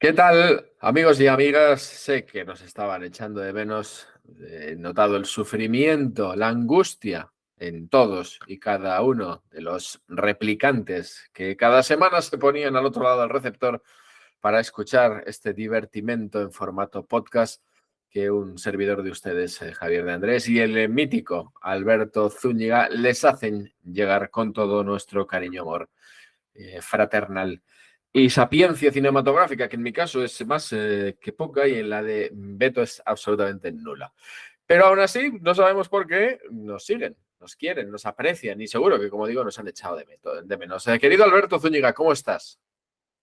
¿Qué tal, amigos y amigas? Sé que nos estaban echando de menos. He notado el sufrimiento, la angustia en todos y cada uno de los replicantes que cada semana se ponían al otro lado del receptor para escuchar este divertimento en formato podcast que un servidor de ustedes, Javier de Andrés, y el mítico Alberto Zúñiga les hacen llegar con todo nuestro cariño y amor fraternal. Y sapiencia cinematográfica, que en mi caso es más que poca y en la de Beto es absolutamente nula. Pero aún así, no sabemos por qué nos siguen, nos quieren, nos aprecian y seguro que, como digo, nos han echado de menos. Querido Alberto Zúñiga, ¿cómo estás?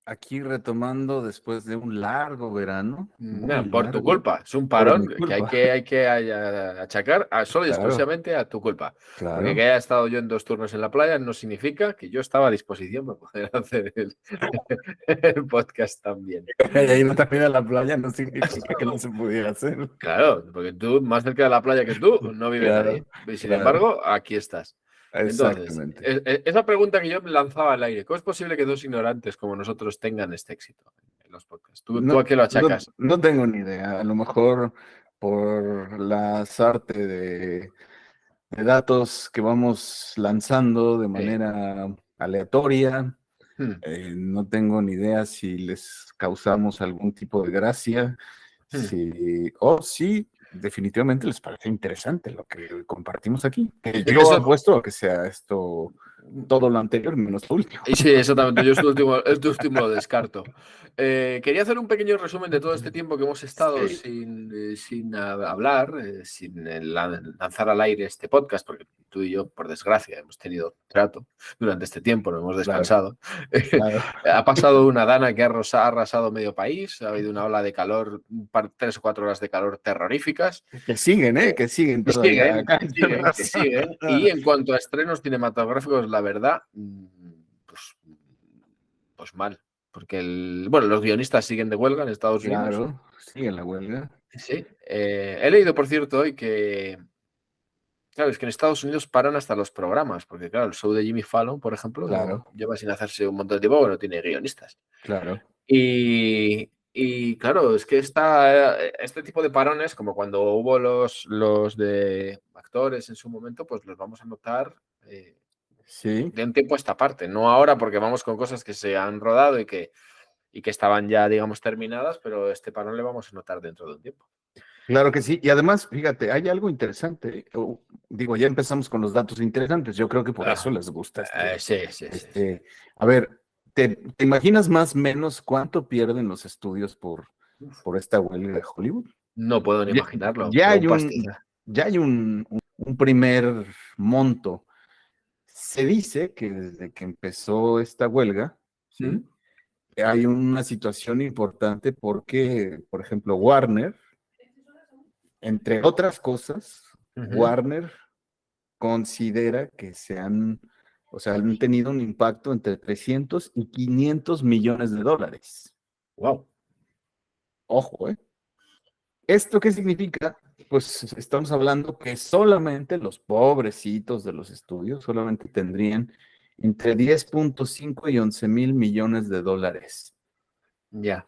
Aquí retomando después de un largo verano, muy Por tu largo, culpa, es un por mi parón que culpa. hay que achacar solo y Claro, exclusivamente a tu culpa. Porque que claro. haya estado yo en 2 turnos en la playa no significa que yo estaba a disposición para poder hacer el podcast también. Y ir también a la playa no significa que no se pudiera hacer. Claro, porque tú, más cerca de la playa que tú, no vive nadie. Claro, Y sin claro, embargo, aquí estás. Entonces, exactamente. esa pregunta que yo me lanzaba al aire, ¿cómo es posible que dos ignorantes como nosotros tengan este éxito en los podcasts? ¿Tú a No, qué lo no, achacas? no tengo ni idea. A lo mejor por la arte de datos que vamos lanzando de Sí. manera aleatoria. Hmm, No tengo ni idea si les causamos algún tipo de gracia, hmm. o si definitivamente les parece interesante lo que compartimos aquí. Que Es que yo eso, apuesto a que sea esto todo lo anterior menos lo último. y sí, exactamente. Yo este último lo descarto. Quería hacer un pequeño resumen de todo este tiempo que hemos estado Sí, sin hablar, sin lanzar al aire este podcast, porque tú y yo, por desgracia, hemos tenido trato durante este tiempo, no hemos claro, descansado. claro. Ha pasado una dana que ha arrasado medio país, ha habido una ola de calor, 3 o 4 horas de calor terroríficas. Que siguen, Eh, que siguen que todavía siguen, acá que en siguen, que raza. siguen. Y en cuanto a estrenos cinematográficos, la verdad, pues, pues mal. Porque bueno, los guionistas siguen de huelga en Estados Unidos. Claro, siguen la huelga. Sí. He leído, por cierto, hoy que, claro, es que en Estados Unidos paran hasta los programas, porque claro, el show de Jimmy Fallon, por ejemplo, Claro, lleva sin hacerse un montón de tiempo, porque no tiene guionistas. claro. Y claro, es que este tipo de parones, como cuando hubo los de actores en su momento, pues los vamos a notar Sí. de un tiempo a esta parte. No ahora porque vamos con cosas que se han rodado y que estaban ya, digamos, terminadas, pero este parón le vamos a notar dentro de un tiempo. Claro que sí, y además, fíjate, hay algo interesante. Digo, ya empezamos con los datos interesantes. Yo creo que por eso Ah, les gusta sí, sí, sí, sí. a ver, ¿te imaginas más o menos cuánto pierden los estudios por esta huelga de Hollywood? No puedo ni Ya, imaginarlo, ya pero un hay un, pastizal. ya hay un primer monto. Se dice que desde que empezó esta huelga, ¿sí? ¿Mm? Hay una situación importante porque, por ejemplo, Warner, entre otras cosas, Ujú. Warner considera que o sea, han tenido un impacto entre 300 y 500 millones de dólares. Wow. Ojo, ¿eh? ¿Esto qué significa? Pues estamos hablando que solamente los pobrecitos de los estudios solamente tendrían entre 10.5 y 11 mil millones de dólares Ya.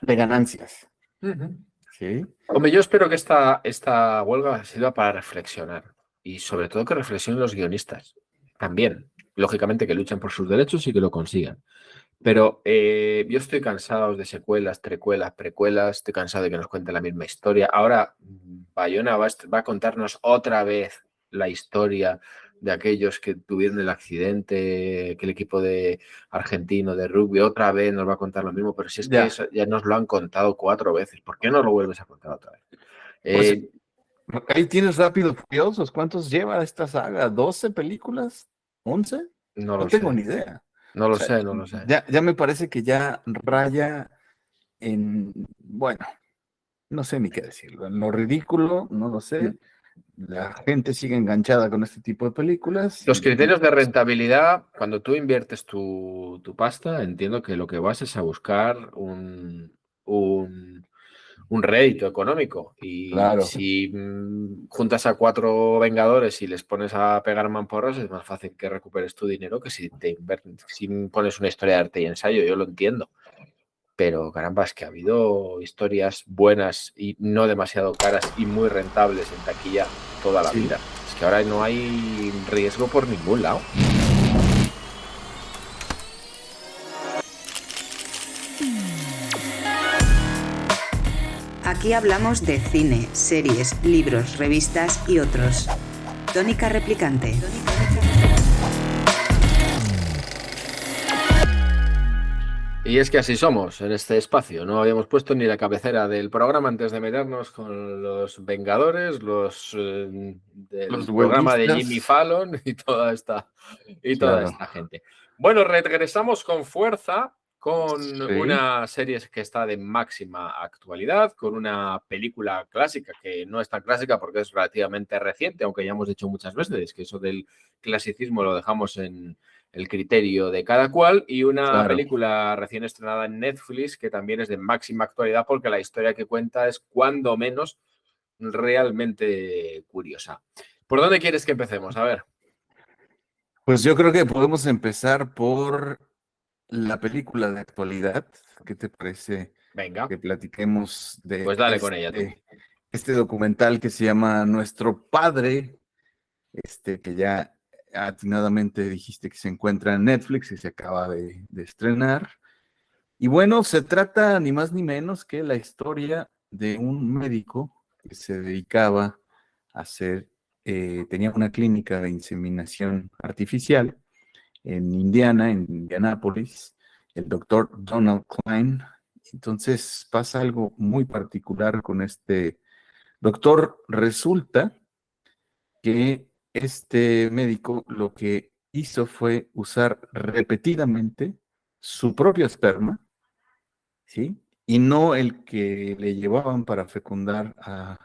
de ganancias, Ujú. ¿sí? Hombre, yo espero que esta huelga sirva para reflexionar y sobre todo que reflexionen los guionistas. También, lógicamente, que luchen por sus derechos y que lo consigan. Pero yo estoy cansado de secuelas, trecuelas, precuelas, estoy cansado de que nos cuente la misma historia. Ahora Bayona va a contarnos otra vez la historia de aquellos que tuvieron el accidente, que el equipo de argentino de rugby otra vez nos va a contar lo mismo, pero si es que Ya, eso ya nos lo han contado 4 veces, ¿por qué no lo vuelves a contar otra vez? pues Eh, ahí tienes Rápido y Furiosos. ¿Cuántos lleva esta saga? ¿12 películas? ¿11? no No lo tengo sé, ni idea. no O lo sea, sé, no lo sé. ya me parece que ya raya en, bueno, no sé ni qué decirlo, en lo ridículo, no lo sé. La gente sigue enganchada con este tipo de películas Los y criterios de rentabilidad, cuando tú inviertes tu pasta, entiendo que lo que vas es a buscar un rédito económico. Y claro, si juntas a 4 Vengadores y les pones a pegar mamporros, es más fácil que recuperes tu dinero que si pones una historia de arte y ensayo. Yo lo entiendo. pero caramba, es que ha habido historias buenas y no demasiado caras y muy rentables en taquilla toda la vida. Es que ahora no hay riesgo por ningún lado. Aquí hablamos de cine, series, libros, revistas y otros. Tónica Replicante. Y es que así somos en este espacio. No habíamos puesto ni la cabecera del programa antes de meternos con los Vengadores, del Los programa de huelistas. Jimmy Fallon y toda esta Claro. gente. Bueno, regresamos con fuerza con Sí. una serie que está de máxima actualidad, con una película clásica que no es tan clásica porque es relativamente reciente, aunque ya hemos dicho muchas veces que eso del clasicismo lo dejamos en el criterio de cada cual, y una Claro. película recién estrenada en Netflix que también es de máxima actualidad porque la historia que cuenta es cuando menos realmente curiosa. ¿Por dónde quieres que empecemos? A ver. Pues yo creo que podemos empezar por la película de actualidad. ¿Qué te parece Venga, que platiquemos de pues dale con ella tú. este documental que se llama Nuestro Padre, que ya atinadamente dijiste que se encuentra en Netflix y se acaba de estrenar? Y bueno, se trata ni más ni menos que la historia de un médico que se dedicaba a hacer, tenía una clínica de inseminación artificial en Indiana, en Indianápolis, el doctor Donald Klein. Entonces pasa algo muy particular con este doctor. Resulta que este médico lo que hizo fue usar repetidamente su propio esperma, ¿sí? Y no el que le llevaban para fecundar a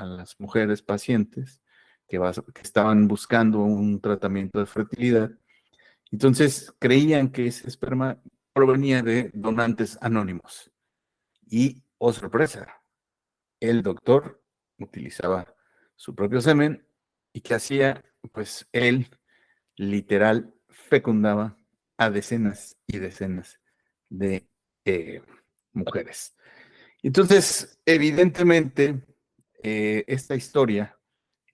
las mujeres pacientes que estaban buscando un tratamiento de fertilidad. Entonces creían que ese esperma provenía de donantes anónimos. Y, oh sorpresa, el doctor utilizaba su propio semen y ¿qué hacía? Pues él literal fecundaba a decenas y decenas de mujeres. Entonces, evidentemente, esta historia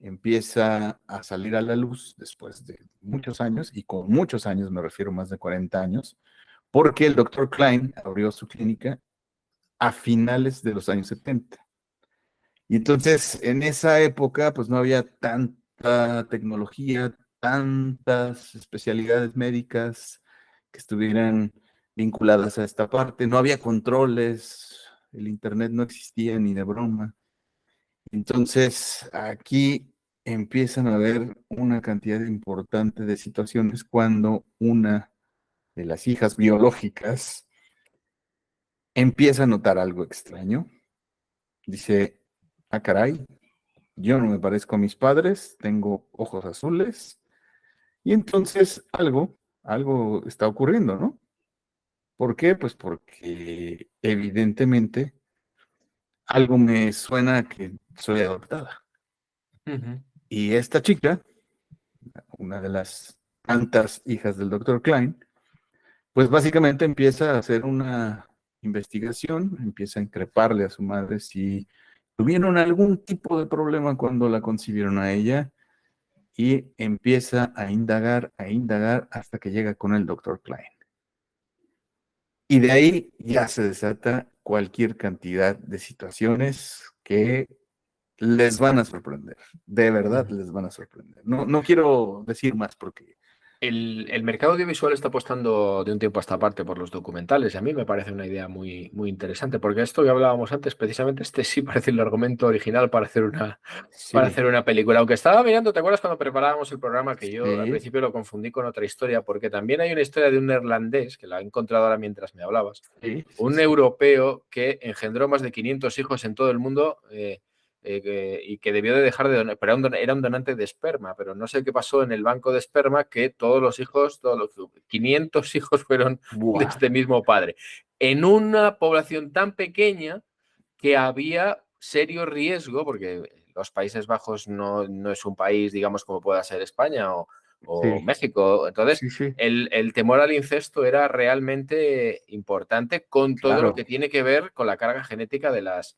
empieza a salir a la luz después de muchos años, y con muchos años me refiero más de 40 años, porque el doctor Klein abrió su clínica a finales de los años 70. Y entonces, en esa época, pues no había tanta tecnología, tantas especialidades médicas que estuvieran vinculadas a esta parte. No había controles, el internet no existía ni de broma. Entonces, aquí empiezan a haber una cantidad importante de situaciones cuando una de las hijas biológicas empieza a notar algo extraño. Dice, ah, caray, yo no me parezco a mis padres, tengo ojos azules, y entonces algo está ocurriendo, ¿no? ¿Por qué? Pues porque evidentemente algo me suena a que soy adoptada. Y esta chica, una de las tantas hijas del doctor Klein, pues básicamente empieza a hacer una investigación, empieza a increparle a su madre si tuvieron algún tipo de problema cuando la concibieron a ella, y empieza a indagar hasta que llega con el doctor Klein. Y de ahí ya se desata cualquier cantidad de situaciones que les van a sorprender. De verdad les van a sorprender. No quiero decir más porque... El mercado audiovisual está apostando de un tiempo a esta parte por los documentales, y a mí me parece una idea muy, muy interesante, porque esto que hablábamos antes, precisamente sí parece el argumento original para hacer una película. Aunque estaba mirando, ¿te acuerdas cuando preparábamos el programa que yo al principio lo confundí con otra historia? Porque también hay una historia de un neerlandés, que la he encontrado ahora mientras me hablabas, un europeo que engendró más de 500 hijos en todo el mundo, y que debió de dejar de donar, pero era un donante de esperma, pero no sé qué pasó en el banco de esperma, que todos los 500 hijos fueron de este mismo padre, en una población tan pequeña que había serio riesgo, porque los Países Bajos no es un país, digamos, como pueda ser España o Sí, México. Entonces, sí, sí, el temor al incesto era realmente importante con todo lo claro, que tiene que ver con la carga genética de las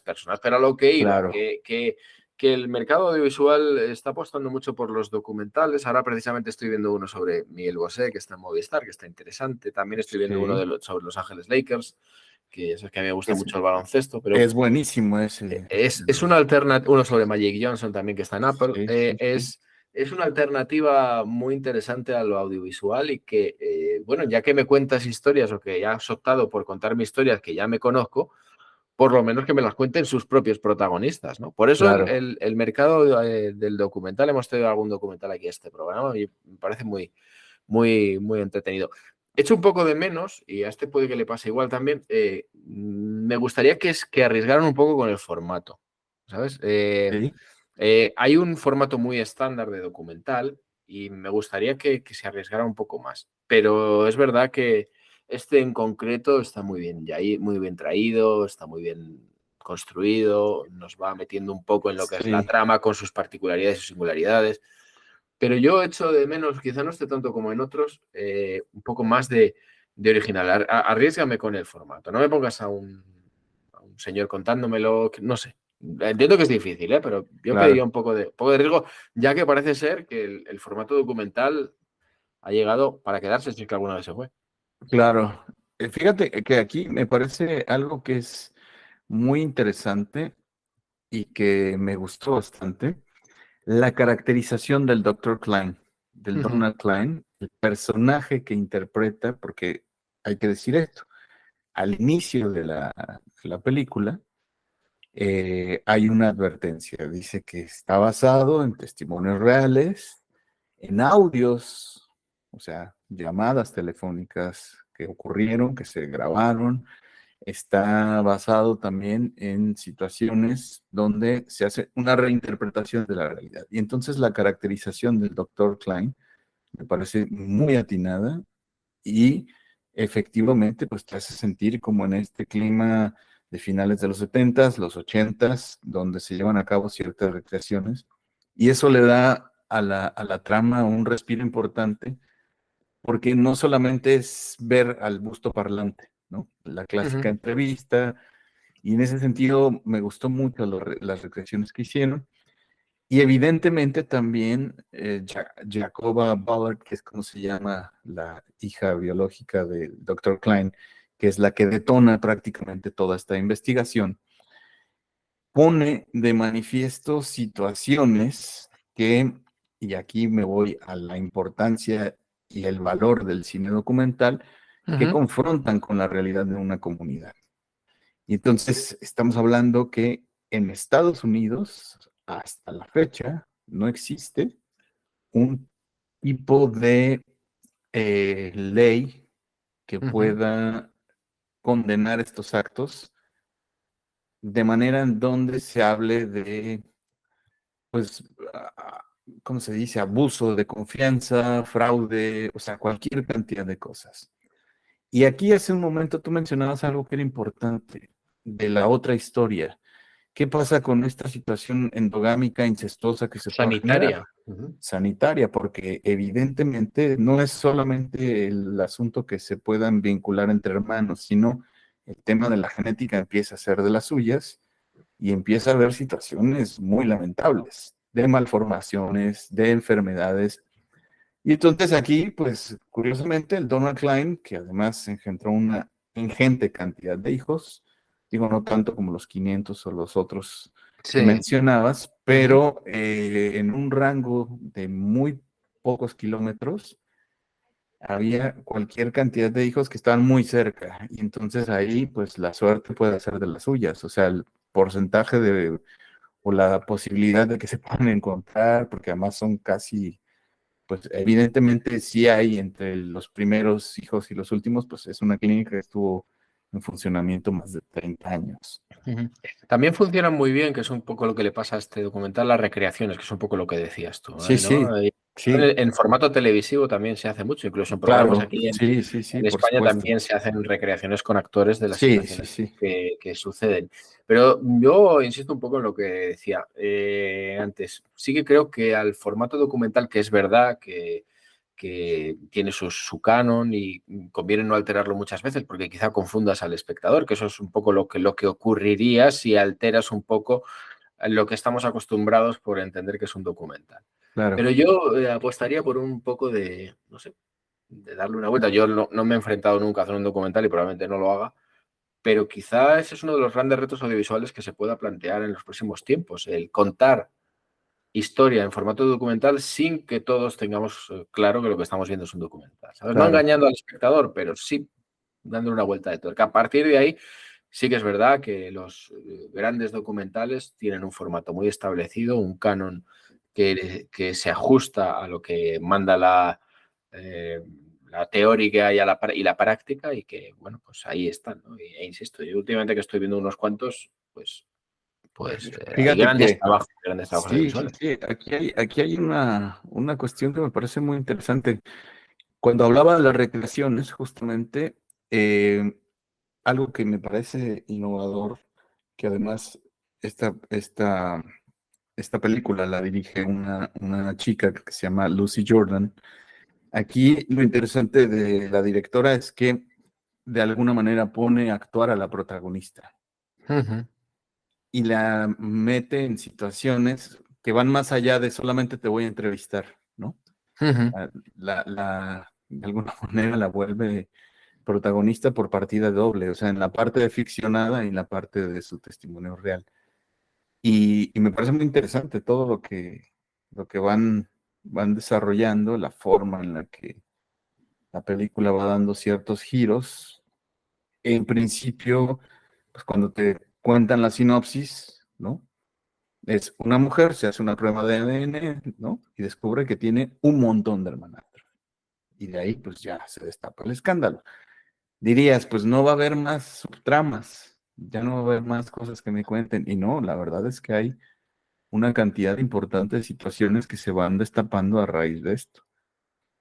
personas. Pero a lo que iba, claro. que el mercado audiovisual está apostando mucho por los documentales. Ahora precisamente estoy viendo uno sobre Miguel Bosé, que está en Movistar, que está interesante. También estoy viendo uno Sí. sobre Los Ángeles Lakers, que es que a mí me gusta Es, mucho el baloncesto, pero es buenísimo ese. es una alternativa, uno sobre Magic Johnson también que está en Apple, Sí, sí, sí. es una alternativa muy interesante a lo audiovisual y que, bueno, ya que me cuentas historias o que ya has optado por contarme historias que ya me conozco, por lo menos que me las cuenten sus propios protagonistas, ¿no? Por eso Claro, el mercado del documental, hemos tenido algún documental aquí en este programa y me parece muy entretenido. Echo un poco de menos, y a este puede que le pase igual también, me gustaría que arriesgaran un poco con el formato, ¿sabes? sí, Hay un formato muy estándar de documental y me gustaría que se arriesgara un poco más, pero es verdad que este en concreto está muy bien, ya ahí, muy bien traído, está muy bien construido, nos va metiendo un poco en lo que es la sí, trama con sus particularidades y singularidades. Pero yo echo de menos, quizá no esté tanto como en otros, un poco más de original. Arriésgame con el formato. No me pongas a un señor contándomelo, no sé. Entiendo que es difícil, ¿eh? Pero yo pediría claro, un poco de riesgo, ya que parece ser que el formato documental ha llegado para quedarse, si es que alguna vez se fue. claro. Fíjate que aquí me parece algo que es muy interesante y que me gustó bastante. La caracterización del Dr. Klein, del Ujú, Donald Klein, el personaje que interpreta, porque hay que decir esto, al inicio de la película hay una advertencia, dice que está basado en testimonios reales, en audios, o sea, llamadas telefónicas que ocurrieron, que se grabaron. Está basado también en situaciones donde se hace una reinterpretación de la realidad. Y entonces la caracterización del doctor Klein me parece muy atinada y efectivamente pues te hace sentir como en este clima de finales de los 70s, los 80s, donde se llevan a cabo ciertas recreaciones. Y eso le da a la trama un respiro importante porque no solamente es ver al busto parlante, ¿no? La clásica ujú, entrevista, y en ese sentido me gustó mucho las recreaciones que hicieron. Y evidentemente también Jacoba Ballard, que es como se llama la hija biológica del Dr. Klein, que es la que detona prácticamente toda esta investigación, pone de manifiesto situaciones que, y aquí me voy a la importancia y el valor del cine documental, que ujú. confrontan con la realidad de una comunidad. Y entonces estamos hablando que en Estados Unidos, hasta la fecha, no existe un tipo de ley que Ujú, pueda condenar estos actos de manera en donde se hable de, pues, ¿cómo se dice? Abuso de confianza, fraude, o sea, cualquier cantidad de cosas. Y aquí hace un momento tú mencionabas algo que era importante de la otra historia. ¿Qué pasa con esta situación endogámica, incestuosa que se pueda generar? sanitaria. Ujú, Sanitaria, porque evidentemente no es solamente el asunto que se puedan vincular entre hermanos, sino el tema de la genética empieza a ser de las suyas y empieza a haber situaciones muy lamentables de malformaciones, de enfermedades. Y entonces aquí, pues curiosamente, el Donald Klein, que además engendró una ingente cantidad de hijos, digo, no tanto como los 500 o los otros que sí. mencionabas, Ujú, pero en un rango de muy pocos kilómetros, había cualquier cantidad de hijos que estaban muy cerca. Y entonces ahí, pues la suerte puede ser de las suyas, o sea, el porcentaje de, o la posibilidad de que se puedan encontrar, porque además son casi pues evidentemente sí hay entre los primeros hijos y los últimos, pues es una clínica que estuvo en funcionamiento más de 30 años. ujú. También funcionan muy bien, que es un poco lo que le pasa a este documental, las recreaciones, que es un poco lo que decías tú, Sí, ¿no? sí, Sí, En formato televisivo también se hace mucho, incluso en programas claro, aquí sí, en por España supuesto. también se hacen recreaciones con actores de las Sí, sí, situaciones sí, que suceden. Pero yo insisto un poco en lo que decía antes. Sí que creo que al formato documental, que es verdad que tiene su canon y conviene no alterarlo muchas veces porque quizá confundas al espectador, que eso es un poco lo que ocurriría si alteras un poco lo que estamos acostumbrados por entender que es un documental. claro, Pero yo apostaría por un poco de, no sé, de darle una vuelta. Yo no me he enfrentado nunca a hacer un documental y probablemente no lo haga, pero quizás ese es uno de los grandes retos audiovisuales que se pueda plantear en los próximos tiempos, el contar historia en formato documental sin que todos tengamos claro que lo que estamos viendo es un documental. ¿Sabes? No claro, engañando al espectador, pero sí dándole una vuelta de tuerca. A partir de ahí, sí que es verdad que los grandes documentales tienen un formato muy establecido, un canon que se ajusta a lo que manda la teórica y la práctica y que, bueno, pues ahí están, ¿no? E insisto, yo últimamente que estoy viendo unos cuantos, pues hay Fíjate que grandes trabajos sí, sí, audiovisuales. sí, aquí hay una cuestión que me parece muy interesante. Cuando hablaba de las recreaciones, justamente, algo que me parece innovador, que además esta, esta, esta película la dirige una chica que se llama Lucy Jordan. Aquí lo interesante de la directora es que de alguna manera pone a actuar a la protagonista Ujú, y la mete en situaciones que van más allá de solamente te voy a entrevistar, ¿no? ujú. De alguna manera la vuelve protagonista por partida doble, o sea, en la parte de ficcionada y en la parte de su testimonio real. Y me parece muy interesante todo lo que van desarrollando, la forma en la que la película va dando ciertos giros. En principio, pues cuando te cuentan la sinopsis, ¿no? Es una mujer, se hace una prueba de ADN, ¿no? Y descubre que tiene un montón de hermanastros. Y de ahí, pues ya se destapa el escándalo. Dirías, pues no va a haber más subtramas, ya no va a haber más cosas que me cuenten. Y no, la verdad es que hay una cantidad importante de situaciones que se van destapando a raíz de esto.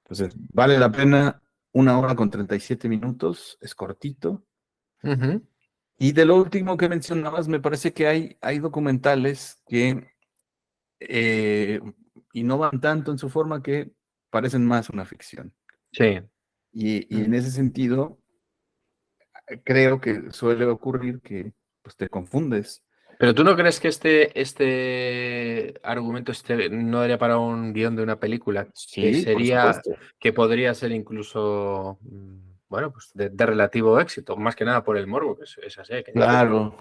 Entonces, vale la pena 1 hora con 37 minutos, es cortito. Ujú. Y de lo último que mencionabas, me parece que hay documentales que eh, innovan tanto en su forma que parecen más una ficción. Sí. Y en ese sentido, creo que suele ocurrir que pues, te confundes. Pero ¿tú no crees que este argumento no daría para un guión de una película Sí, por supuesto. que podría ser incluso, bueno, pues de relativo éxito, más que nada por el morbo, que es así, Claro,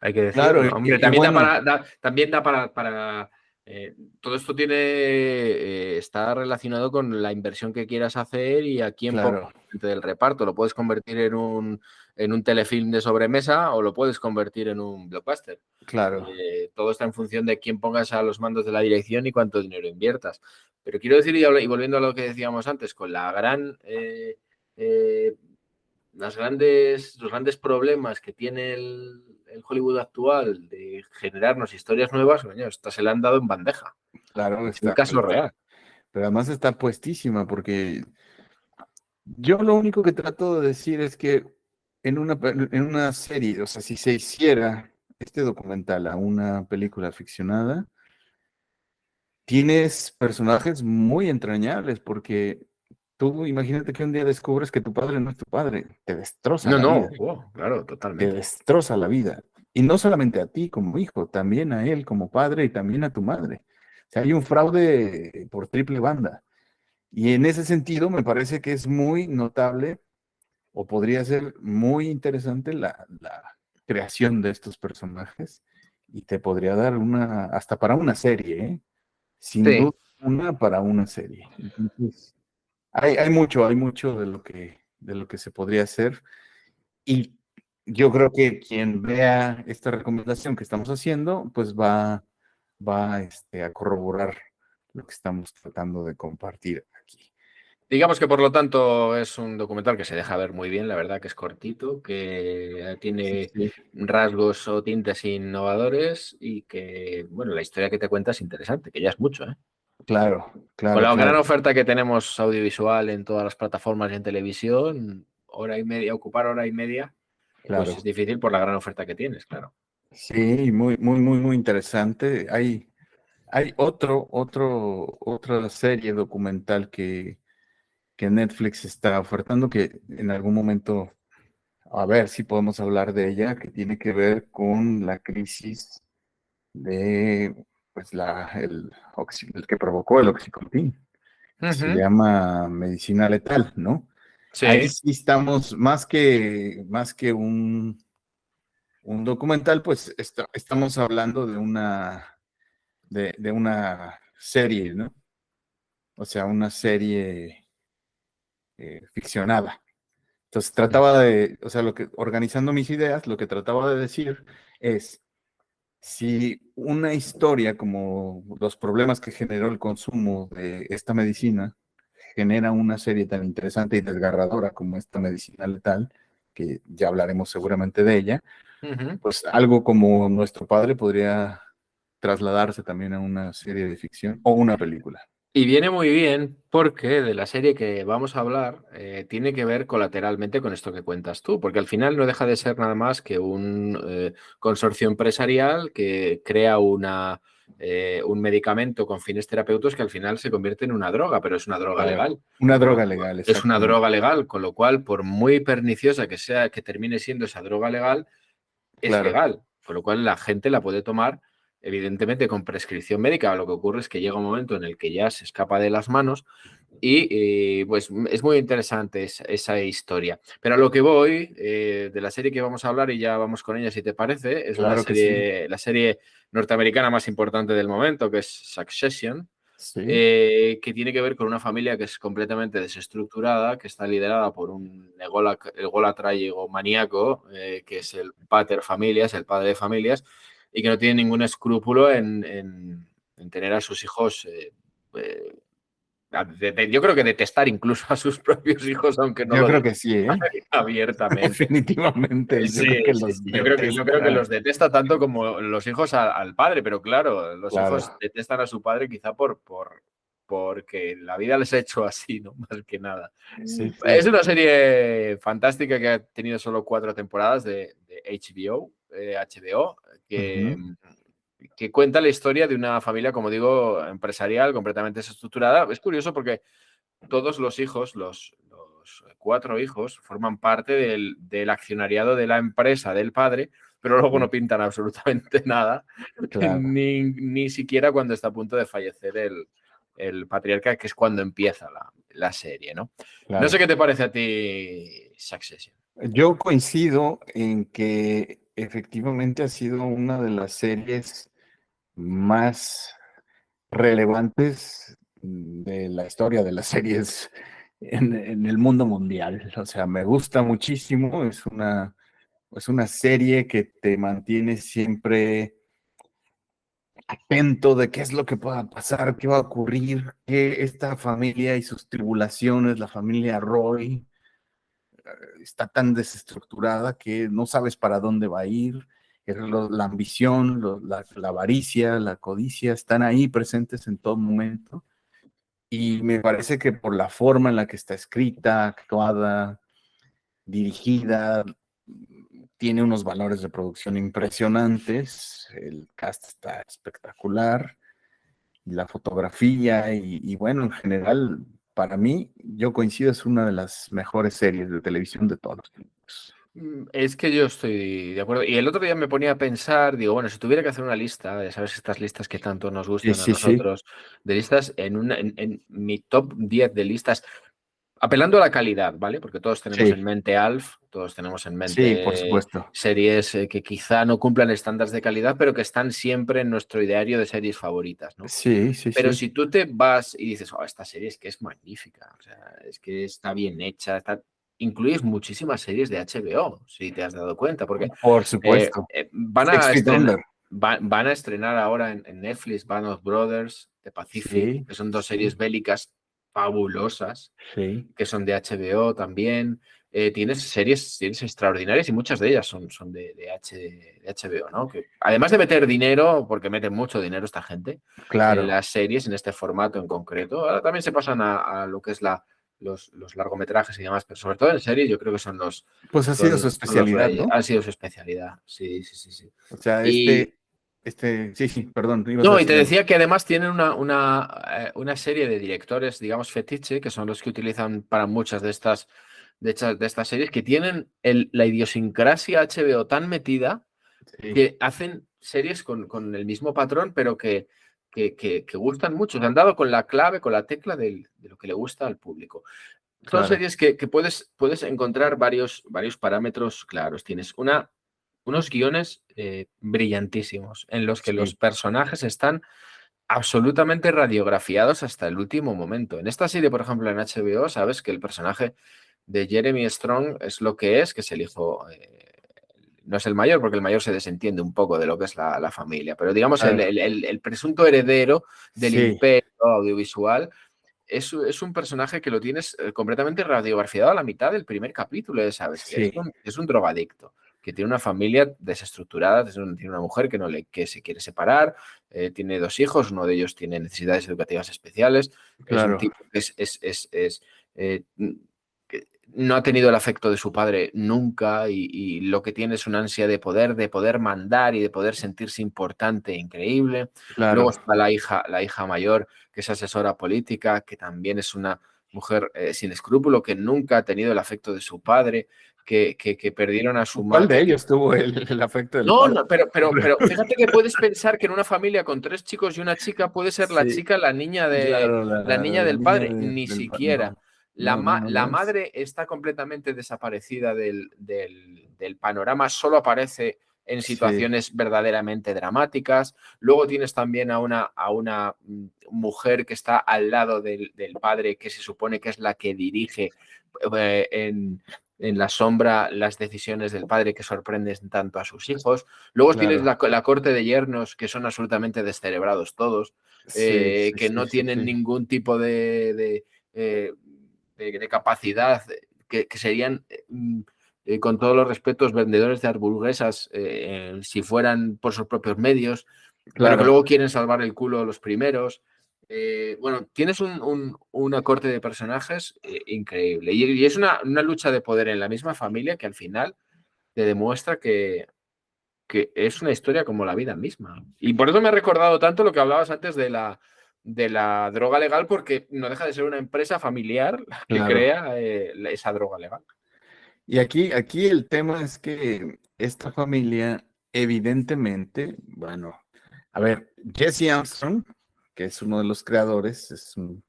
hay que decirlo. claro. Hombre, Y también bueno, también da todo esto está relacionado con la inversión que quieras hacer y a quién pongas claro, del reparto. Lo puedes convertir en un telefilm de sobremesa o lo puedes convertir en un blockbuster. claro, Todo está en función de quién pongas a los mandos de la dirección y cuánto dinero inviertas. Pero quiero decir, y volviendo a lo que decíamos antes, con eh, los grandes problemas que tiene el Hollywood actual de generarnos historias nuevas, coño, estas se le han dado en bandeja. claro, Es un caso real. pero además está puestísima porque yo lo único que trato de decir es que en una serie, o sea, si se hiciera este documental a una película ficcionada, tienes personajes muy entrañables porque tú imagínate que un día descubres que tu padre no es tu padre, te destroza No, la no, vida, claro, te totalmente. destroza la vida. Y no solamente a ti como hijo, también a él como padre y también a tu madre. O sea, hay un fraude por triple banda. Y en ese sentido me parece que es muy notable o podría ser muy interesante la creación de estos personajes y te podría dar hasta para una serie, ¿eh? Sin Sí. duda, una para una serie. Entonces, hay mucho de lo que se podría hacer. Y yo creo que quien vea esta recomendación que estamos haciendo, pues va a corroborar lo que estamos tratando de compartir aquí. Digamos que por lo tanto es un documental que se deja ver muy bien, la verdad que es cortito, que Sí, tiene sí. rasgos o tintes innovadores y que, bueno, la historia que te cuenta es interesante, que ya es mucho, ¿eh? Claro, Con claro, la gran claro, oferta que tenemos audiovisual en todas las plataformas y en televisión, hora y media, ocupar hora y media, pues es claro. difícil por la gran oferta que tienes, claro. Sí, muy, muy, muy, muy interesante. Hay otra serie documental que Netflix está ofertando que en algún momento, a ver si podemos hablar de ella, que tiene que ver con la crisis de, pues, el que provocó el Oxycontin. Se Ujú. llama Medicina Letal, ¿no? Ahí Sí. sí estamos, más que un documental, pues estamos hablando de una serie, ¿no? O sea, una serie ficcionada. Entonces o sea, organizando mis ideas, lo que trataba de decir es, si una historia como los problemas que generó el consumo de esta medicina genera una serie tan interesante y desgarradora como esta medicina letal, que ya hablaremos seguramente de ella, Ujú. pues algo como Nuestro Padre podría trasladarse también a una serie de ficción o una película. Y viene muy bien porque de la serie que vamos a hablar tiene que ver colateralmente con esto que cuentas tú, porque al final no deja de ser nada más que un consorcio empresarial que crea un medicamento con fines terapéuticos que al final se convierte en una droga, pero es una droga Claro. legal. Una Con lo droga cual- legal, es una exactamente. droga legal, con lo cual, por muy perniciosa que sea, que termine siendo esa droga legal, es Claro, legal, con lo cual la gente la puede tomar, evidentemente, con prescripción médica. Lo que ocurre es que llega un momento en el que ya se escapa de las manos y pues es muy interesante esa historia. Pero a lo que voy, de la serie que vamos a hablar, y ya vamos con ella si te parece, es claro que sí. la serie norteamericana más importante del momento, que es Succession, Sí. que tiene que ver con una familia que es completamente desestructurada, que está liderada por un ególatra y egomaníaco, que es el pater familias, el padre de familias, y que no tiene ningún escrúpulo en tener a sus hijos, eh, yo creo que detestar incluso a sus propios hijos, aunque no Yo lo creo digan que sí, ¿eh? abiertamente. Definitivamente, yo creo Sí, que sí, los sí. Yo creo que detesta. los detesta tanto como los hijos al padre, pero claro, los hijos Claro, detestan a su padre quizá porque la vida les ha hecho así, ¿no? Más que nada. sí, Es sí. una serie fantástica que ha tenido solo 4 temporadas de HBO, que, Ujú. que cuenta la historia de una familia, como digo, empresarial, completamente desestructurada. Es curioso porque todos los hijos, los 4 hijos, forman parte del accionariado de la empresa del padre, pero luego Sí, no pintan absolutamente nada, claro, ni siquiera cuando está a punto de fallecer el patriarca, que es cuando empieza la serie, ¿no? No sé claro. qué te parece a ti Succession. Yo coincido en que efectivamente ha sido una de las series más relevantes de la historia de las series en el mundo mundial. O sea, me gusta muchísimo, es una serie que te mantiene siempre atento de qué es lo que pueda pasar, qué va a ocurrir, que esta familia y sus tribulaciones, la familia Roy, está tan desestructurada que no sabes para dónde va a ir. La ambición, la avaricia, la codicia están ahí presentes en todo momento. Y me parece que por la forma en la que está escrita, actuada, dirigida, tiene unos valores de producción impresionantes. El cast está espectacular, y la fotografía, y bueno, en general, para mí, yo coincido, es una de las mejores series de televisión de todos los tiempos. Es que yo estoy de acuerdo. Y el otro día me ponía a pensar, digo, bueno, si tuviera que hacer una lista, ya sabes, estas listas que tanto nos Sí, gustan a sí, sí, nosotros, de listas, en mi top 10 de listas, apelando a la calidad, ¿vale? Porque todos tenemos en sí, mente Alf, todos tenemos en sí, por mente supuesto. series que quizá no cumplan estándares de calidad, pero que están siempre en nuestro ideario de series favoritas, ¿no? Sí, sí, Pero sí. si tú te vas y dices, oh, esta serie es que es magnífica, o sea, es que está bien hecha, incluyes muchísimas series de HBO, si te has dado cuenta, porque Por supuesto. van Six a Feet estrenar. Under. Van a estrenar ahora en Netflix Band of Brothers, The Pacific, Sí, que son 2 series sí, bélicas fabulosas, sí. que son de HBO también. tienes series extraordinarias y muchas de ellas son de HBO, ¿no? Que además de meter dinero, porque meten mucho dinero esta gente Claro. en las series, en este formato en concreto, ahora también se pasan a lo que es los largometrajes y demás, pero sobre todo en series yo creo que son los Pues ha sido su son los especialidad, reyes. ¿no? Ha sido su especialidad, sí. O sea, Y sí, perdón, ibas a no, y te decir algo. decía que además tienen una serie de directores, digamos, fetiche, que son los que utilizan para muchas de estas series, que tienen la idiosincrasia HBO tan metida Sí, que hacen series con el mismo patrón, pero que gustan mucho. Se han dado con la clave, con la tecla de lo que le gusta al público. Son claro. series que puedes encontrar varios parámetros claros. Tienes unos guiones brillantísimos en los que los Sí, personajes están absolutamente radiografiados hasta el último momento. En esta serie, por ejemplo, en HBO, sabes que el personaje de Jeremy Strong es lo que es el hijo, no es el mayor, porque el mayor se desentiende un poco de lo que es la familia, pero digamos claro. el presunto heredero del Sí, imperio audiovisual es un personaje que lo tienes completamente radiografiado a la mitad del primer capítulo, ¿sabes? Que sí, es un drogadicto, que tiene una familia desestructurada, tiene una mujer que se quiere separar, tiene 2 hijos, uno de ellos tiene necesidades educativas especiales, es un claro, tipo que eh, que no ha tenido el afecto de su padre nunca y lo que tiene es una ansia de poder mandar y de poder sentirse importante, increíble. Luego claro, está la hija mayor, que es asesora política, que también es una mujer sin escrúpulo, que nunca ha tenido el afecto de su padre, que perdieron a su ¿cuál de madre. ellos tuvo el afecto del No, padre? no, pero fíjate que puedes pensar que en una familia con 3 chicos y una chica puede ser la Sí, chica claro, la niña la del niña padre, ni del padre. siquiera. No, no, no, no La lo es. madre está completamente desaparecida del panorama, solo aparece en Sí, situaciones verdaderamente dramáticas. Luego tienes también a una mujer que está al lado del padre, que se supone que es la que dirige en la sombra las decisiones del padre que sorprenden tanto a sus hijos. Luego tienes claro. la corte de yernos, que son absolutamente descerebrados todos, Sí, sí, que sí, no sí, tienen sí. ningún tipo de capacidad, que serían, con todos los respetos, vendedores de hamburguesas si fueran por sus propios medios, pero que Claro, luego quieren salvar el culo los primeros. Bueno, tienes una corte de personajes increíble y es una lucha de poder en la misma familia que al final te demuestra que es una historia como la vida misma. Y por eso me ha recordado tanto lo que hablabas antes de la droga legal, porque no deja de ser una empresa familiar la que claro. crea esa droga legal. Y aquí el tema es que esta familia, evidentemente, bueno, a ver, Jesse Armstrong, que es uno de los creadores, es un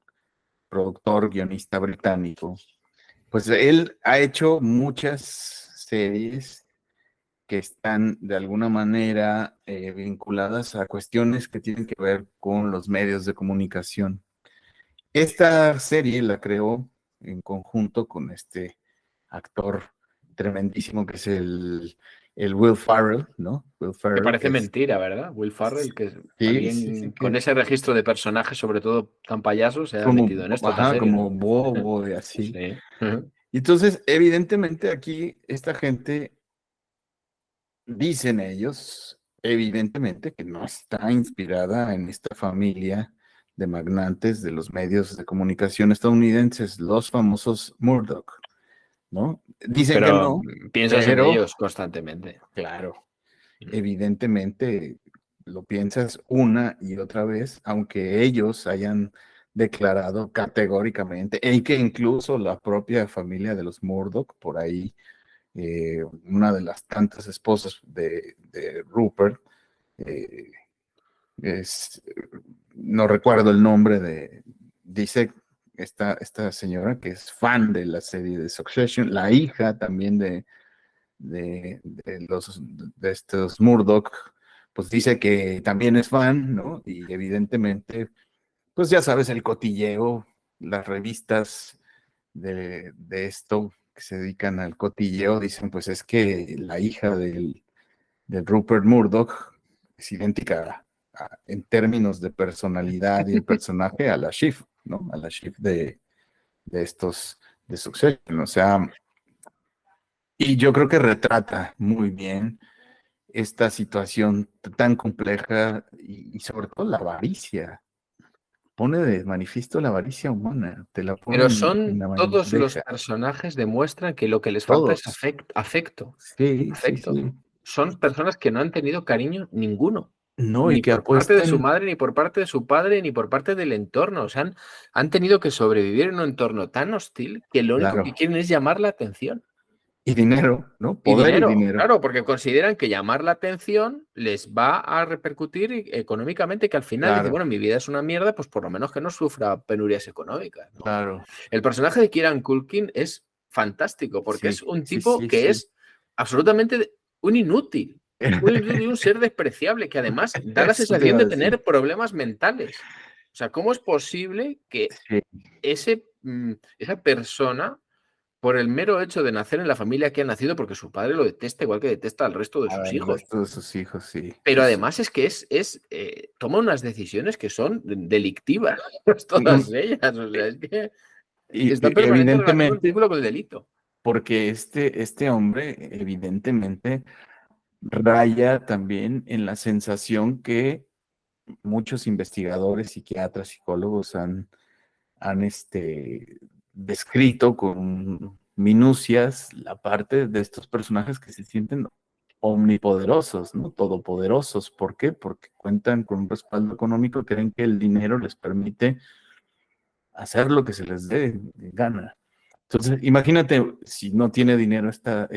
productor, guionista británico, pues él ha hecho muchas series que están de alguna manera vinculadas a cuestiones que tienen que ver con los medios de comunicación. Esta serie la creó en conjunto con este actor tremendísimo que es el Will Ferrell, ¿no? Will Que Ferrell, parece que es, mentira, ¿verdad? Will Ferrell, que es sí, sí, alguien sí, con que ese registro de personajes, sobre todo tan payaso, se ha como, metido en esto tan ajá, serio, como ¿no? bobo y así. Sí. Y entonces, evidentemente aquí esta gente, dicen ellos, evidentemente que no está inspirada en esta familia de magnates de los medios de comunicación estadounidenses, los famosos Murdoch, ¿no? Dicen que Pero no, piensas en pero ellos constantemente. claro, evidentemente lo piensas una y otra vez, aunque ellos hayan declarado categóricamente, y que incluso la propia familia de los Murdoch, por ahí, una de las tantas esposas de Rupert, eh, es, no recuerdo el nombre dice esta señora que es fan de la serie de Succession, la hija también de estos Murdoch, pues dice que también es fan, ¿no? Y evidentemente, pues ya sabes, el cotilleo, las revistas de esto que se dedican al cotilleo, dicen, pues es que la hija del Rupert Murdoch es idéntica en términos de personalidad y el personaje a la Shiv, ¿no? A la Shiv de estos de Succession. O sea, Y yo creo que retrata muy bien esta situación tan compleja y sobre todo la avaricia. Pone de manifiesto la avaricia humana, te la pone Pero en son la todos los bandeja. personajes demuestran que lo que les falta es Todos. afecto, Sí, sí, afecto. sí. Son personas que no han tenido cariño ninguno, No, y ni que por parte de su apuestan, madre, ni por parte de su padre, ni por parte del entorno. O sea, han tenido que sobrevivir en un entorno tan hostil que lo único que claro, quieren es llamar la atención. y dinero, ¿no? Y Poder y dinero, dinero. claro, porque consideran que llamar la atención les va a repercutir económicamente, que al final dice, Claro, bueno, mi vida es una mierda, pues por lo menos que no sufra penurias económicas, ¿no? claro. El personaje de Kieran Culkin es fantástico porque es Sí, un sí, tipo sí, que sí. es absolutamente un inútil, un ser despreciable que además da la Eso te sensación iba a de decir. tener problemas mentales. O sea, ¿cómo es posible que Sí, esa persona, por el mero hecho de nacer en la familia que ha nacido, porque su padre lo detesta igual que detesta al resto de sus al hijos, resto de sus hijos, sí, pero sí, sí. además es que toma unas decisiones que son delictivas, Mm, todas ellas. O sea, es que está en y permanente relación con el evidentemente, vínculo con el delito. porque este hombre evidentemente raya también en la sensación que muchos investigadores, psiquiatras, psicólogos han descrito con minucias la parte de estos personajes que se sienten omnipoderosos, ¿no? Todopoderosos. ¿Por qué? Porque cuentan con un respaldo económico, creen que el dinero les permite hacer lo que se les dé gana. Entonces, imagínate si no tiene dinero esta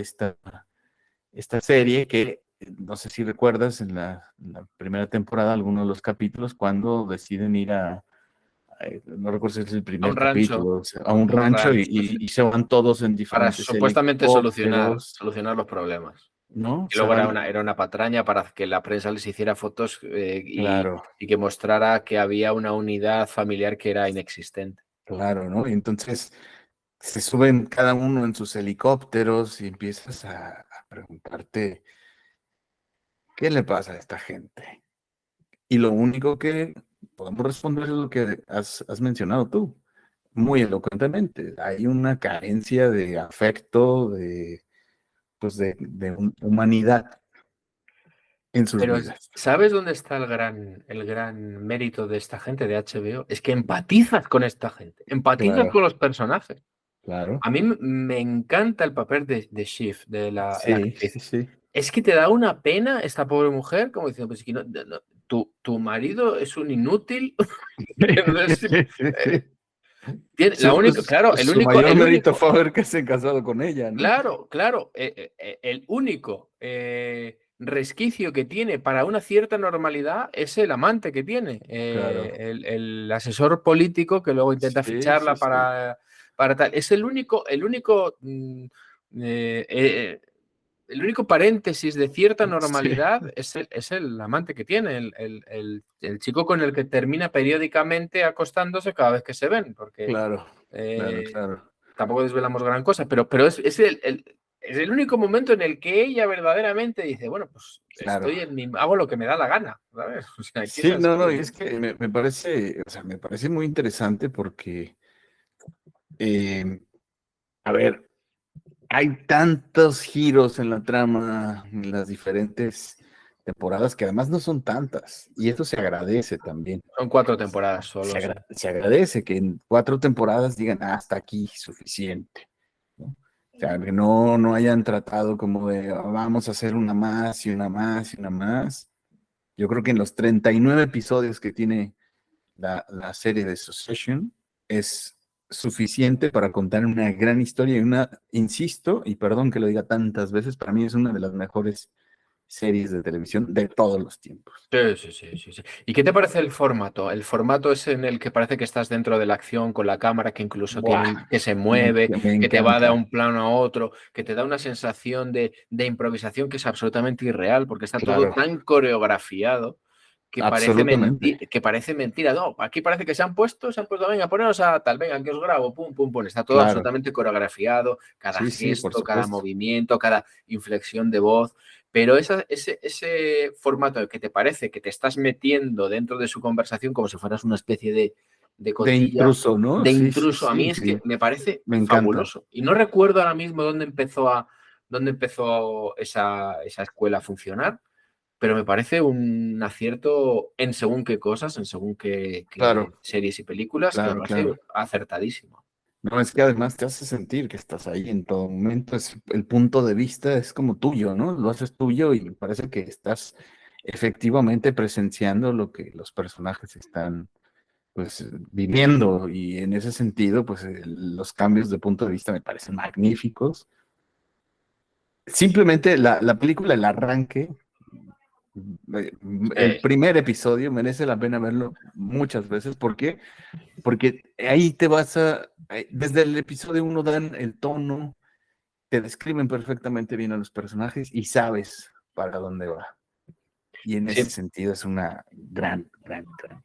serie que, no sé si recuerdas en la primera temporada, algunos de los capítulos, cuando deciden ir no recuerdo si es el A un primer rancho, capítulo, o sea, a un a un rancho rancho, sí, y se van todos en para diferentes supuestamente helicópteros, solucionar los problemas. ¿no? Y Se luego van, era una patraña para que la prensa les hiciera fotos claro, y que mostrara que había una unidad familiar que era inexistente. claro, ¿no? Y entonces se suben cada uno en sus helicópteros y empiezas a preguntarte, ¿qué le pasa a esta gente? Y lo único que podemos responder es lo que has mencionado tú, muy elocuentemente. Hay una carencia de afecto, de humanidad en sus Pero vidas. ¿sabes dónde está el gran mérito de esta gente de HBO? Es que empatizas con esta gente, empatizas Claro, con los personajes. claro. A mí me encanta el papel de Shiv, de la Sí, actriz. sí, sí. Es que te da una pena esta pobre mujer, como diciendo, pues es que tu marido es un inútil. Que no es- la única, claro, Su mayor mérito fue haber que se casado con ella, ¿no? claro, claro, el único resquicio que tiene para una cierta normalidad es el amante que tiene, Claro. el asesor político que luego intenta Sí, sí, ficharla sí. para tal. Es el único paréntesis de cierta Sí, normalidad es el amante que tiene, el chico con el que termina periódicamente acostándose cada vez que se ven, porque claro, claro, eh, claro. tampoco desvelamos gran cosa, pero es el único momento en el que ella verdaderamente dice, bueno, pues Claro. hago lo que me da la gana, ¿sabes? O sea, que es Sí, no, no, y así. es que me parece, o sea, me parece muy interesante porque, eh, a ver, hay tantos giros en la trama, en las diferentes temporadas, que además no son tantas, y eso se agradece también. Son 4 temporadas solo, sí. Se agradece que en 4 temporadas digan, "Ah, hasta aquí, suficiente", ¿no? O sea, que no hayan tratado como de, "Ah, vamos a hacer una más y una más y una más". Yo creo que en los 39 episodios que tiene la serie de Succession es suficiente para contar una gran historia y insisto, y perdón que lo diga tantas veces, para mí es una de las mejores series de televisión de todos los tiempos. Sí, sí, sí, sí, sí. ¿Y qué te parece el formato? El formato es en el que parece que estás dentro de la acción con la cámara, que incluso Buah, que se mueve, me que te va de encanta, un plano a otro, que te da una sensación de improvisación que es absolutamente irreal, porque está todo claro, tan coreografiado absolutamente, que parece mentira. No, aquí parece que se han puesto, venga, poneros a tal, venga, que os grabo, pum, pum, pum. Está todo claro, absolutamente coreografiado, cada sí, sí, por gesto, cada supuesto, movimiento, cada inflexión de voz. Pero ese formato que te parece que te estás metiendo dentro de su conversación como si fueras una especie de de cotilla, intruso, ¿no? de Sí, sí, intruso, a mí sí, es que sí, me parece me encanta. fabuloso. Y no recuerdo ahora mismo dónde empezó dónde empezó esa escuela a funcionar, pero me parece un acierto en según qué cosas, en según qué Claro, series y películas, que me claro, parece claro. acertadísimo. No, es que además te hace sentir que estás ahí en todo momento. El punto de vista es como tuyo, ¿no? Lo haces tuyo y parece que estás efectivamente presenciando lo que los personajes están, pues, viviendo. Y en ese sentido, pues, los cambios de punto de vista me parecen magníficos. Simplemente la película, el arranque, eh, el primer episodio merece la pena verlo muchas veces. ¿Por qué? Porque ahí te vas desde el episodio uno dan el tono, te describen perfectamente bien a los personajes y sabes para dónde va. Y en ese Sí. sentido es una gran película.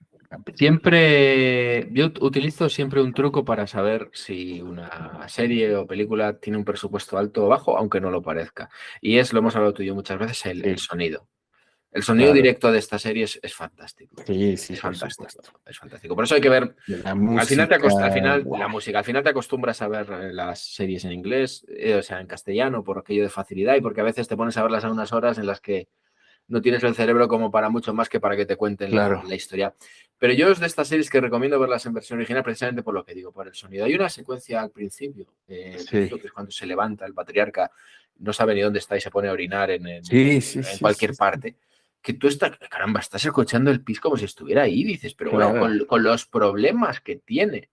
Yo utilizo siempre un truco para saber si una serie o película tiene un presupuesto alto o bajo, aunque no lo parezca. Y lo hemos hablado tú y yo muchas veces, el Sí, sonido. El sonido claro. directo de esta serie es fantástico. Sí, sí, Es por fantástico, supuesto. es fantástico. Por eso hay que ver. La Al final, música, la guau. música, al final te acostumbras a ver las series en inglés, o sea, en castellano, por aquello de facilidad y porque a veces te pones a verlas a unas horas en las que no tienes el cerebro como para mucho más que para que te cuenten Claro. la historia. Pero yo es de estas series que recomiendo verlas en versión original precisamente por lo que digo, por el sonido. Hay una secuencia al principio, Sí, que es cuando se levanta el patriarca, no sabe ni dónde está y se pone a orinar sí, sí, en sí, sí, cualquier sí. parte, que tú caramba, estás escuchando el pis como si estuviera ahí, dices, pero bueno, Claro, con los problemas que tiene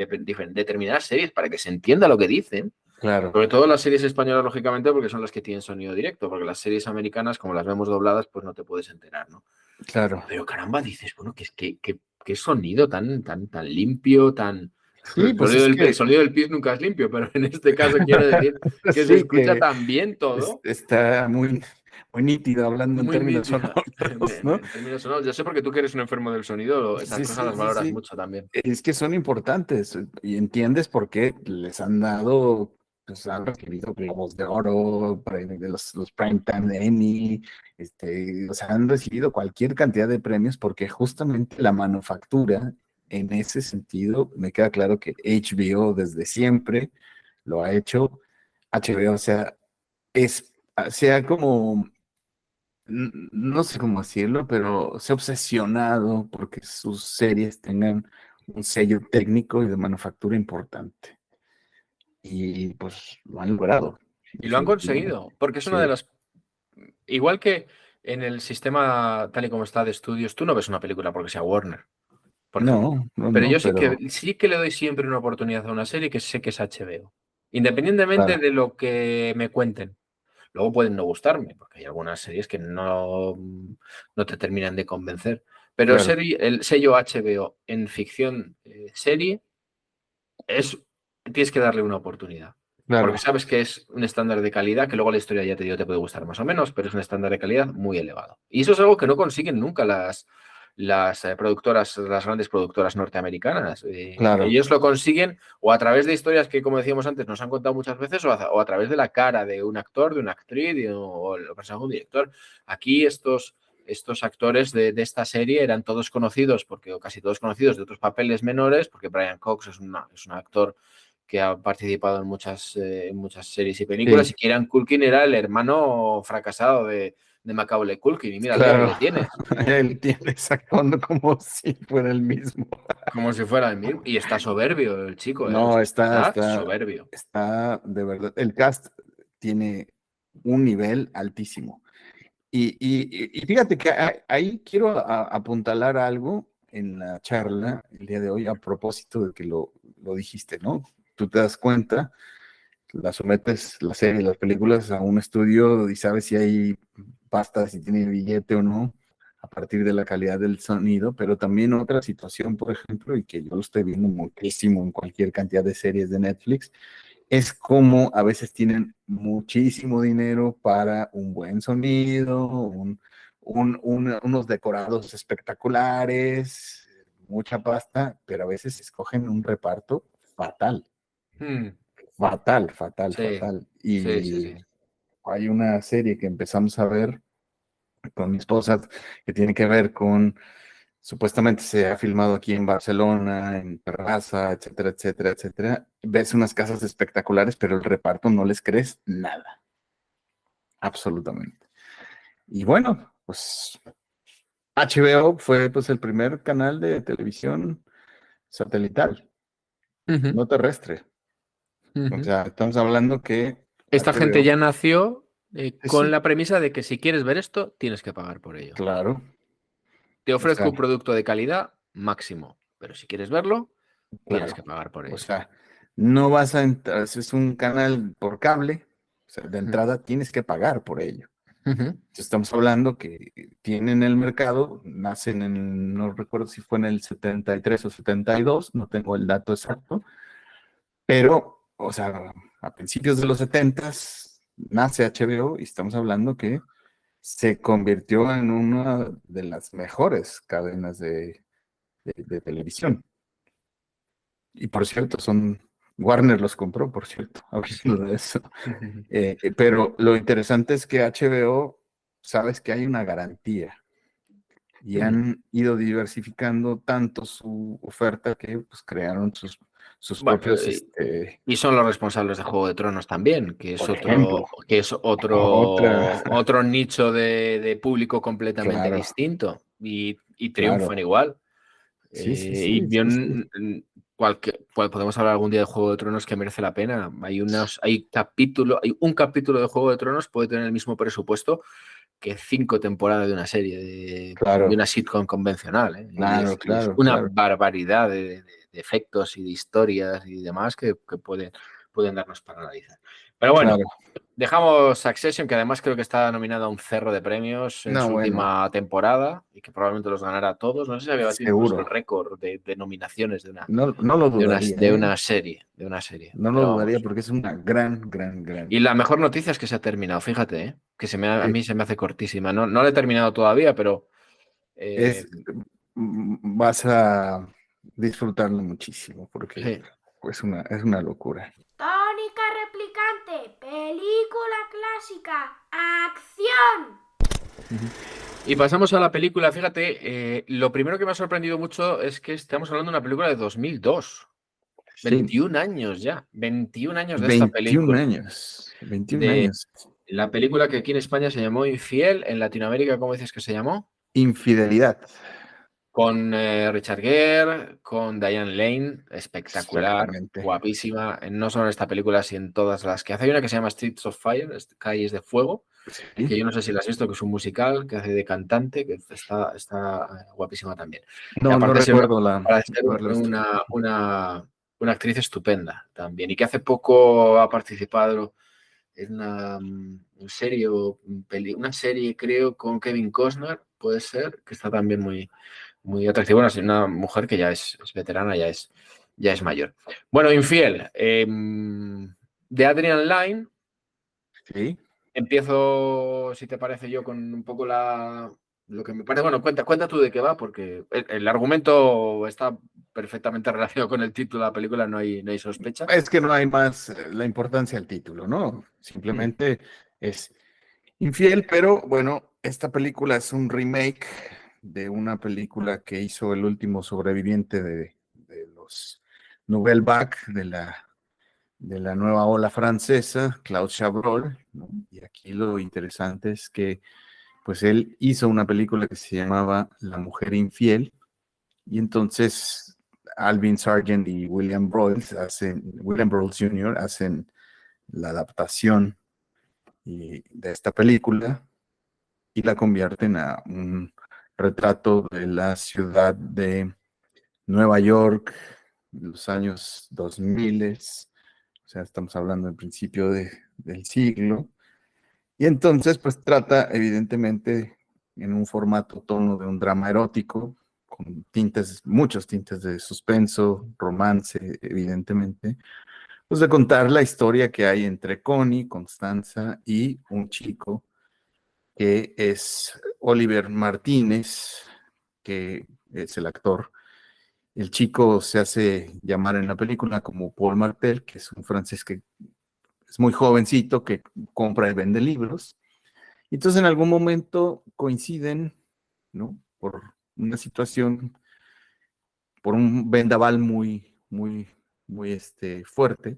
determinadas series para que se entienda lo que dicen, claro, sobre todo las series españolas, lógicamente, porque son las que tienen sonido directo, porque las series americanas, como las vemos dobladas, pues no te puedes enterar, ¿no? claro. Pero caramba, dices, bueno, qué sonido tan limpio, tan... Sí, pues es El que sonido del pis nunca es limpio, pero en este caso quiero decir que se sí, escucha que tan bien todo, está muy nítido hablando en muy términos nítida sonoros, ¿no? en términos sonoros. Yo sé porque tú que eres un enfermo del sonido, esas Sí, cosas sí, las sí, valoras sí. mucho también. Es que son importantes y entiendes por qué les han dado, pues han recibido Globos de Oro, de los Primetime de Emmy, o sea, han recibido cualquier cantidad de premios porque justamente la manufactura, en ese sentido, me queda claro que HBO desde siempre lo ha hecho. HBO, o sea, sea como no sé cómo decirlo, pero se ha obsesionado porque sus series tengan un sello técnico y de manufactura importante. Y pues lo han logrado, Y lo han definitivamente. conseguido, porque es una de Sí. las... Igual que en el sistema tal y como está de estudios, tú no ves una película porque sea Warner, por ejemplo. No, no, Pero no, yo pero sí que le doy siempre una oportunidad a una serie que sé que es HBO, independientemente claro, de lo que me cuenten. Luego pueden no gustarme, porque hay algunas series que no te terminan de convencer. Pero claro, el sello HBO en ficción serie tienes que darle una oportunidad. Porque claro, sabes que es un estándar de calidad, que luego la historia ya te digo, te puede gustar más o menos, pero es un estándar de calidad muy elevado. Y eso es algo que no consiguen nunca las productoras, las grandes productoras norteamericanas. claro, Ellos lo consiguen o a través de historias que, como decíamos antes, nos han contado muchas veces, o a través de la cara de un actor, de una actriz, o el personaje de un director. Aquí estos actores de esta serie eran todos conocidos, o casi todos conocidos de otros papeles menores, porque Brian Cox es un actor que ha participado en muchas series y películas, sí, y Kieran Culkin era el hermano fracasado de Macaulay Culkin, y mira el lío que claro. le tienes, Él tiene actuando como si fuera el mismo. como si fuera el mismo, y está soberbio el chico, ¿eh? O No, sea, está soberbio. está de verdad. El cast tiene un nivel altísimo. Y fíjate que ahí quiero apuntalar algo en la charla el día de hoy a propósito de que lo dijiste, ¿no? Tú te das cuenta, la sometes la serie, las películas a un estudio y sabes si hay pasta, si tiene billete o no, a partir de la calidad del sonido, pero también otra situación, por ejemplo, y que yo lo estoy viendo muchísimo en cualquier cantidad de series de Netflix, es como a veces tienen muchísimo dinero para un buen sonido, unos decorados espectaculares, mucha pasta, pero a veces escogen un reparto fatal, Hmm, fatal, fatal, sí, fatal. sí, sí, Y sí. hay una serie que empezamos a ver con mi esposa que tiene que ver con supuestamente se ha filmado aquí en Barcelona, en Terrassa, etcétera, etcétera, etcétera. Ves unas casas espectaculares, pero el reparto no les crees nada. absolutamente. Y bueno, pues HBO fue pues el primer canal de televisión satelital, Ujú, no terrestre. O ujú. sea, estamos hablando que Esta gente HBO, ya nació sí, con sí, la premisa de que si quieres ver esto, tienes que pagar por ello. claro, Te o ofrezco sea, un producto de calidad máximo, pero si quieres verlo, tienes claro, que pagar por o ello. sea, no vas a entrar, si es un canal por cable, o sea, de Ujú, entrada tienes que pagar por ello. ujú. Estamos hablando que tienen el mercado, nacen en, no recuerdo si fue en el 73 o 72, no tengo el dato exacto, pero, o sea, a principios de los 70 nace HBO y estamos hablando que se convirtió en una de las mejores cadenas de televisión. Y por cierto, Warner los compró, por cierto, hablando de eso. Ujú. Pero lo interesante es que HBO, sabes que hay una garantía y Ujú. han ido diversificando tanto su oferta que pues, crearon sus Bueno, propios, y son los responsables de Juego de Tronos también, por ejemplo, que es otra, otro nicho de público completamente claro, distinto y triunfan claro, igual. sí, sí, Y sí, yo, sí, sí, podemos hablar algún día de Juego de Tronos que merece la pena. Hay un capítulo de Juego de Tronos puede tener el mismo presupuesto que 5 temporadas de una serie, de claro, una sitcom convencional, ¿eh? claro, Y es claro, una claro, barbaridad de efectos y de historias y demás que pueden darnos para analizar. Pero bueno, claro. dejamos Succession, que además creo que está nominado a un cerro de premios en No, su bueno, última temporada y que probablemente los ganará a todos. No sé si había batido incluso el seguro. récord de nominaciones No, no lo dudaría, de ¿eh? una serie, de una serie. No lo Pero dudaría vamos. porque es una gran, gran, Y gran. la mejor noticia es que se ha terminado, fíjate, ¿eh? Que a Sí, mí se me hace cortísima. No la he terminado todavía, pero es, vas a disfrutarlo muchísimo porque sí. pues es una locura. Tónica replicante, película clásica, acción. Ujú. Y pasamos a la película. Fíjate, lo primero que me ha sorprendido mucho es que estamos hablando de una película de 2002. Sí, 21 años ya. 21 años de esta 21 película. años, 21 De años. la película que aquí en España se llamó Infiel. En Latinoamérica, ¿cómo dices que se llamó? Infidelidad, Con Richard Gere, con Diane Lane, espectacular, exactamente. guapísima, no solo en esta película, sino en todas las que hace. Hay una que se llama Streets of Fire, Calles de Fuego, Sí. que yo no sé si la has visto, que es un musical que hace de cantante, que está guapísima también. Y No, no aparte de ser una, recuerdo para ser haberlo visto. una actriz estupenda también, y que hace poco ha participado en una serie, creo, con Kevin Costner, puede ser, que está también muy atractiva. Una mujer que ya es veterana, ya es mayor. Bueno, Infiel, de Adrian Lyne. Sí. Empiezo, si te parece, yo con un poco lo que me parece. Bueno, cuenta tú de qué va, porque el argumento está perfectamente relacionado con el título de la película, no hay sospecha. Es que no hay más la importancia del título, ¿no? Mm. Simplemente es infiel, pero bueno, esta película es un remake de una película que hizo el último sobreviviente de los Nouvelle Vague, de la nueva ola francesa, Claude Chabrol, ¿no? Y aquí lo interesante es que pues él hizo una película que se llamaba La mujer infiel, y entonces Alvin Sargent y William Broyles Jr. hacen la adaptación de esta película y la convierten a un retrato de la ciudad de Nueva York, en los años 2000, o sea, estamos hablando del principio del siglo. Y entonces, pues trata, evidentemente, en un formato tono de un drama erótico, con muchos tintes de suspenso, romance, evidentemente, pues de contar la historia que hay entre Connie, Constanza y un chico que es Oliver Martínez, que es el actor. El chico se hace llamar en la película como Paul Martel, que es un francés que es muy jovencito, que compra y vende libros. Y entonces en algún momento coinciden, ¿no? Por una situación, por un vendaval muy, muy, muy fuerte.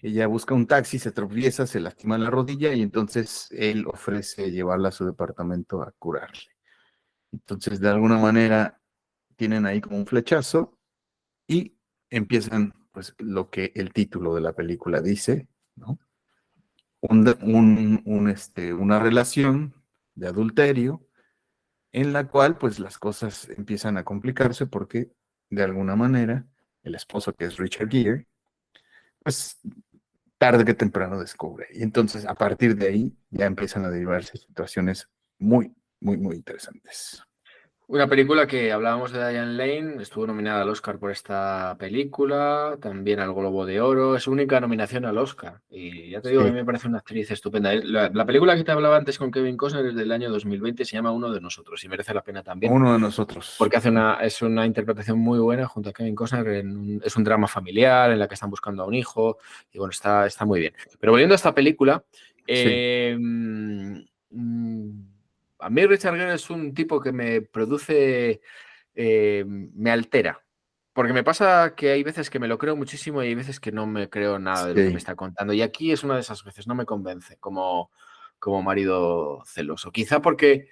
Ella busca un taxi, se tropieza, se lastima la rodilla y entonces él ofrece llevarla a su departamento a curarle. Entonces, de alguna manera, tienen ahí como un flechazo y empiezan, pues, lo que el título de la película dice, ¿no? Una relación de adulterio en la cual, pues, las cosas empiezan a complicarse porque, de alguna manera, el esposo, que es Richard Gere, pues, tarde que temprano descubre. Y entonces, a partir de ahí, ya empiezan a derivarse situaciones muy, muy, muy interesantes. Una película que hablábamos de Diane Lane, estuvo nominada al Oscar por esta película, también al Globo de Oro, es su única nominación al Oscar. Y ya te digo, a mí Sí. me parece una actriz estupenda. La película que te hablaba antes con Kevin Costner es del año 2020, se llama Uno de nosotros y merece la pena también, Uno de nosotros. porque es una interpretación muy buena junto a Kevin Costner. Es un drama familiar en la que están buscando a un hijo y bueno, está muy bien. Pero volviendo a esta película, Sí. a mí Richard Gere es un tipo que me produce, me altera. Porque me pasa que hay veces que me lo creo muchísimo y hay veces que no me creo nada de lo que me Sí. está contando. Y aquí es una de esas veces, no me convence como marido celoso. Quizá porque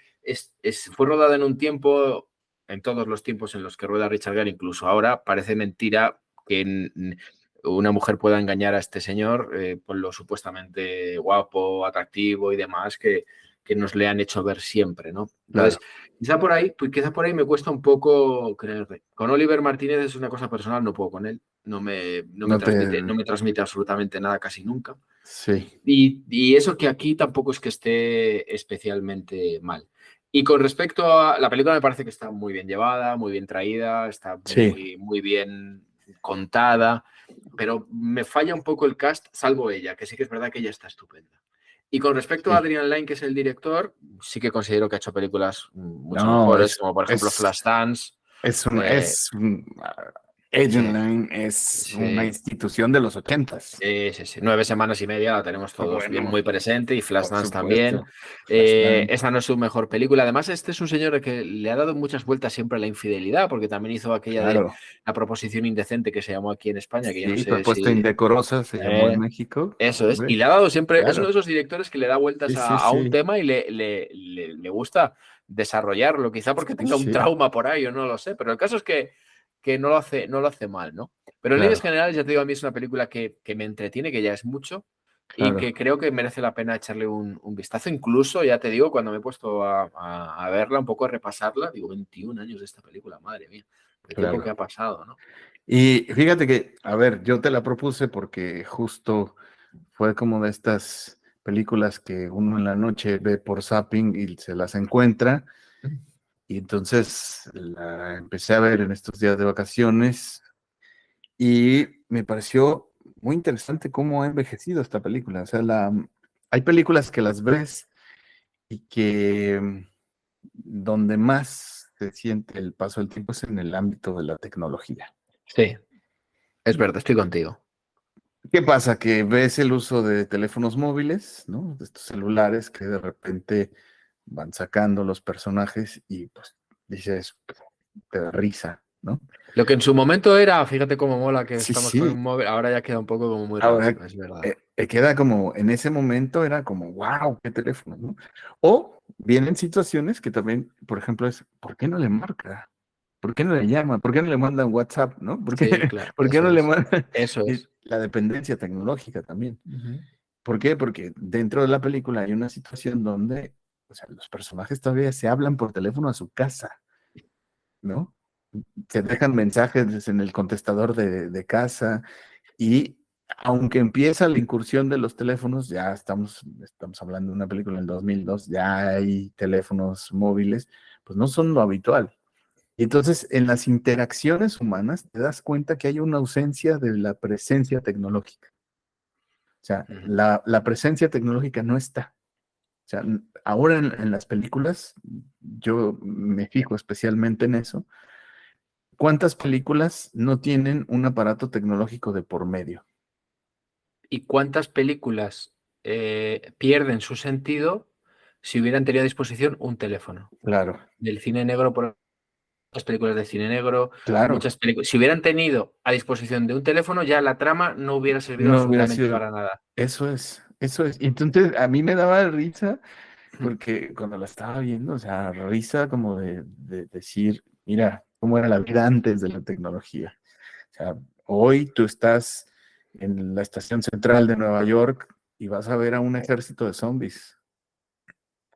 fue rodada en un tiempo, en todos los tiempos en los que rueda Richard Gere, incluso ahora, parece mentira que una mujer pueda engañar a este señor por lo supuestamente guapo, atractivo y demás que nos le han hecho ver siempre, ¿no? Claro. Entonces, quizá por ahí me cuesta un poco creerle. Con Oliver Martínez es una cosa personal, no puedo con él, no me No te. transmite absolutamente nada casi nunca. Sí. Y eso que aquí tampoco es que esté especialmente mal. Y con respecto a la película, me parece que está muy bien llevada, muy bien traída, está Sí. muy, muy bien contada, pero me falla un poco el cast, salvo ella, que sí que es verdad que ella está estupenda. Y con respecto a Sí. Adrian Lyne, que es el director, sí que considero que ha hecho películas mucho No, mejores, como por ejemplo es, Flashdance. es un, eh, es un, sí, Agent Line es una sí. institución de los 80s. Sí. 9 semanas y media la tenemos todos bien Bueno, muy presente y por Flashdance también. supuesto. Flashdance. Esa no es su mejor película. Además, este es un señor que le ha dado muchas vueltas siempre a la infidelidad, porque también hizo aquella de Claro. La proposición indecente que se llamó aquí en España, que yo no Sí, sé propuesta si... indecorosa se llamó en México. Eso es. Y Hombre, le ha dado siempre, es uno de claro. esos directores que le da vueltas Sí, sí, a un sí. tema y le gusta desarrollarlo, quizá porque tenga un Sí, trauma por ahí o no lo sé, pero el caso es que no lo hace mal, ¿no? Pero en líneas claro, generales, ya te digo, a mí es una película que me entretiene, que ya es mucho, y que claro. creo que merece la pena echarle un vistazo. Incluso, ya te digo, cuando me he puesto a verla, un poco a repasarla, digo, 21 años de esta película, madre mía, el tiempo que Claro. ha pasado, ¿no? Y fíjate que, a ver, yo te la propuse porque justo fue como de estas películas que uno en la noche ve por zapping y se las encuentra. Y entonces la empecé a ver en estos días de vacaciones y me pareció muy interesante cómo ha envejecido esta película. O sea, hay películas que las ves y que donde más se siente el paso del tiempo es en el ámbito de la tecnología. Sí, es verdad, estoy contigo. ¿Qué pasa? Que ves el uso de teléfonos móviles, ¿no? De estos celulares que de repente van sacando los personajes y pues dices, te da risa, ¿no? Lo que en su momento era, fíjate cómo mola que Sí, estamos con un sí. móvil, ahora ya queda un poco como muy Ahora rancio, es verdad. queda como, en ese momento era como, wow, qué teléfono, ¿no? O vienen situaciones que también, por ejemplo, es, ¿por qué no le marca? ¿Por qué no le llama? ¿Por qué no le mandan WhatsApp, no? ¿Por qué, Sí, claro, por qué eso no le es. mandan? Eso Y es. la dependencia tecnológica también. Ujú. ¿Por qué? Porque dentro de la película hay una situación donde, o sea, los personajes todavía se hablan por teléfono a su casa, ¿no? Se dejan mensajes en el contestador de casa y aunque empieza la incursión de los teléfonos, ya estamos hablando de una película en el 2002, ya hay teléfonos móviles, pues no son lo habitual. Y entonces, en las interacciones humanas, te das cuenta que hay una ausencia de la presencia tecnológica. O sea, Ujú. la presencia tecnológica no está. O sea, ahora en las películas, yo me fijo especialmente en eso. ¿Cuántas películas no tienen un aparato tecnológico de por medio? ¿Y cuántas películas pierden su sentido si hubieran tenido a disposición un teléfono? Claro. Del cine negro, por muchas películas de cine negro, Claro, muchas películas. Si hubieran tenido a disposición de un teléfono, ya la trama no hubiera servido no hubiera absolutamente sido. para nada. Eso es, eso es. Y entonces a mí me daba risa porque cuando la estaba viendo, o sea, risa como de decir, mira, cómo era la vida antes de la tecnología. O sea, hoy tú estás en la estación central de Nueva York y vas a ver a un ejército de zombies.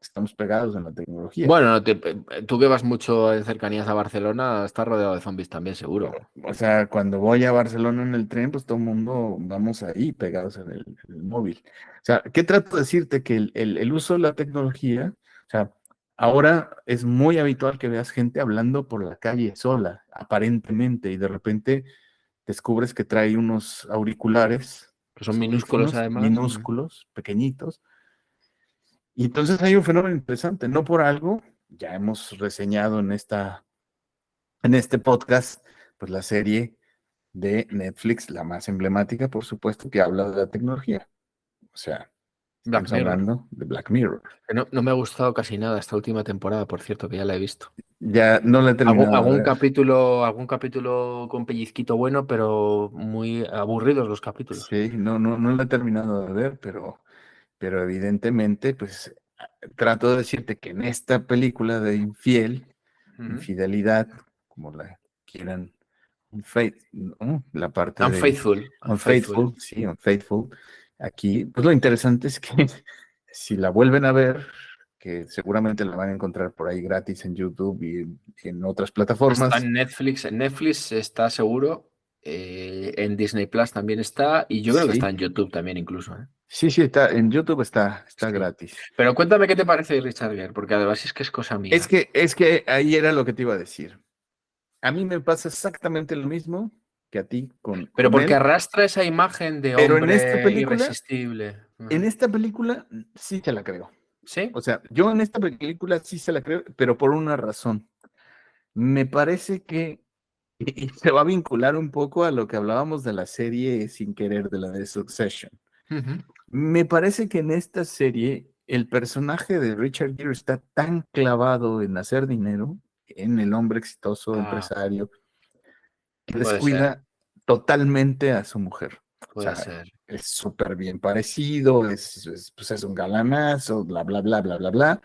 Estamos pegados en la tecnología. Bueno, tú que vas mucho en cercanías a Barcelona, estás rodeado de zombies también, seguro. O sea, cuando voy a Barcelona en el tren, pues todo el mundo vamos ahí pegados en el móvil. O sea, ¿qué trato de decirte? Que el uso de la tecnología, o sea, ahora es muy habitual que veas gente hablando por la calle sola, aparentemente, y de repente descubres que trae unos auriculares, Que son unos minúsculos audífonos además. minúsculos, pequeñitos. Y entonces hay un fenómeno interesante. No por algo, ya hemos reseñado en este podcast, pues la serie de Netflix, la más emblemática, por supuesto, que habla de la tecnología. O sea, Black estamos Mirror. hablando de Black Mirror. Que no me ha gustado casi nada esta última temporada, por cierto, que ya la he visto. Ya no la he Algún, terminado de algún ver. capítulo, algún capítulo con pellizquito bueno, pero muy aburridos los capítulos. Sí, no la he terminado de ver, pero evidentemente, pues trato de decirte que en esta película de Ujú. infidelidad, como la quieran, ¿no? La parte de Unfaithful. Unfaithful. unfaithful, sí, unfaithful. Aquí, pues lo interesante es que si la vuelven a ver, que seguramente la van a encontrar por ahí gratis en YouTube y en otras Está plataformas. en Netflix. En Netflix está seguro. En Disney Plus también está. Y yo creo que está Sí, en YouTube también incluso. ¿Eh? sí, está, en YouTube está Sí. gratis. Pero cuéntame qué te parece Richard Gere, porque además es que es cosa Es mía. que, es que ahí era lo que te iba a decir. A mí me pasa exactamente lo mismo que a ti Pero con porque él, arrastra esa imagen de pero hombre irresistible. en Ajá. esta película sí te la creo. ¿Sí? O sea, yo en esta película sí se la creo, pero por una razón. Me parece que y se va a vincular un poco a lo que hablábamos de la serie Sin Querer, de la de Succession. Ujú. Me parece que en esta serie el personaje de Richard Gere está tan clavado en hacer dinero, en el hombre exitoso, Ah, empresario, que puede ser, descuida totalmente a su mujer. O puede sea, ser. es súper bien parecido, pues es un galanazo, bla, bla, bla, bla, bla, bla.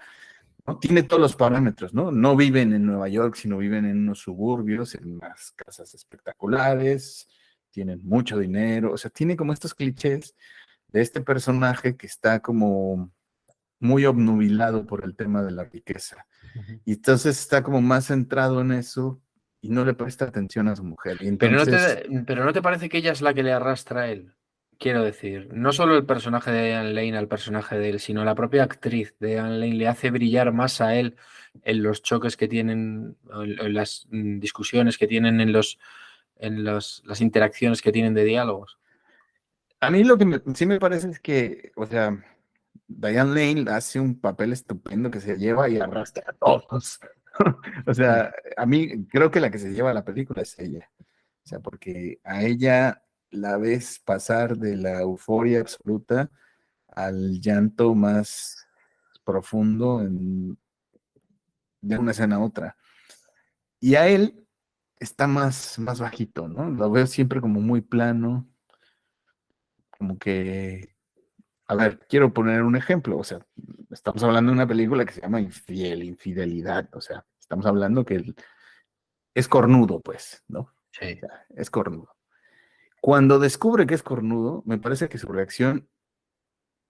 ¿No? Tiene todos los parámetros, ¿no? No viven en Nueva York, sino viven en unos suburbios, en unas casas espectaculares, tienen mucho dinero, o sea, tiene como estos clichés de este personaje que está como muy obnubilado por el tema de la riqueza. Ujú. Y entonces está como más centrado en eso y no le presta atención a su mujer. Y entonces, Pero no te parece que ella es la que le arrastra a él. Quiero decir, no solo el personaje de Ian Lane al personaje de él, sino la propia actriz de Ian Lane le hace brillar más a él en los choques que tienen, en las discusiones que tienen, las interacciones que tienen de diálogos. a mí lo que sí me parece es que, o sea, Diane Lane hace un papel estupendo que se lleva y arrastra a todos. O Mm. sea, a mí creo que la que se lleva la película es ella. O sea, porque a ella la ves pasar de la euforia absoluta al llanto más profundo de una escena a otra. Y a él está más bajito, ¿no? Lo veo siempre como muy plano, como que, a ver, quiero poner un ejemplo, o sea, estamos hablando de una película que se llama Infidelidad, o sea, estamos hablando que él es cornudo, pues, ¿no? O Sí. sea, es cornudo. Cuando descubre que es cornudo, me parece que su reacción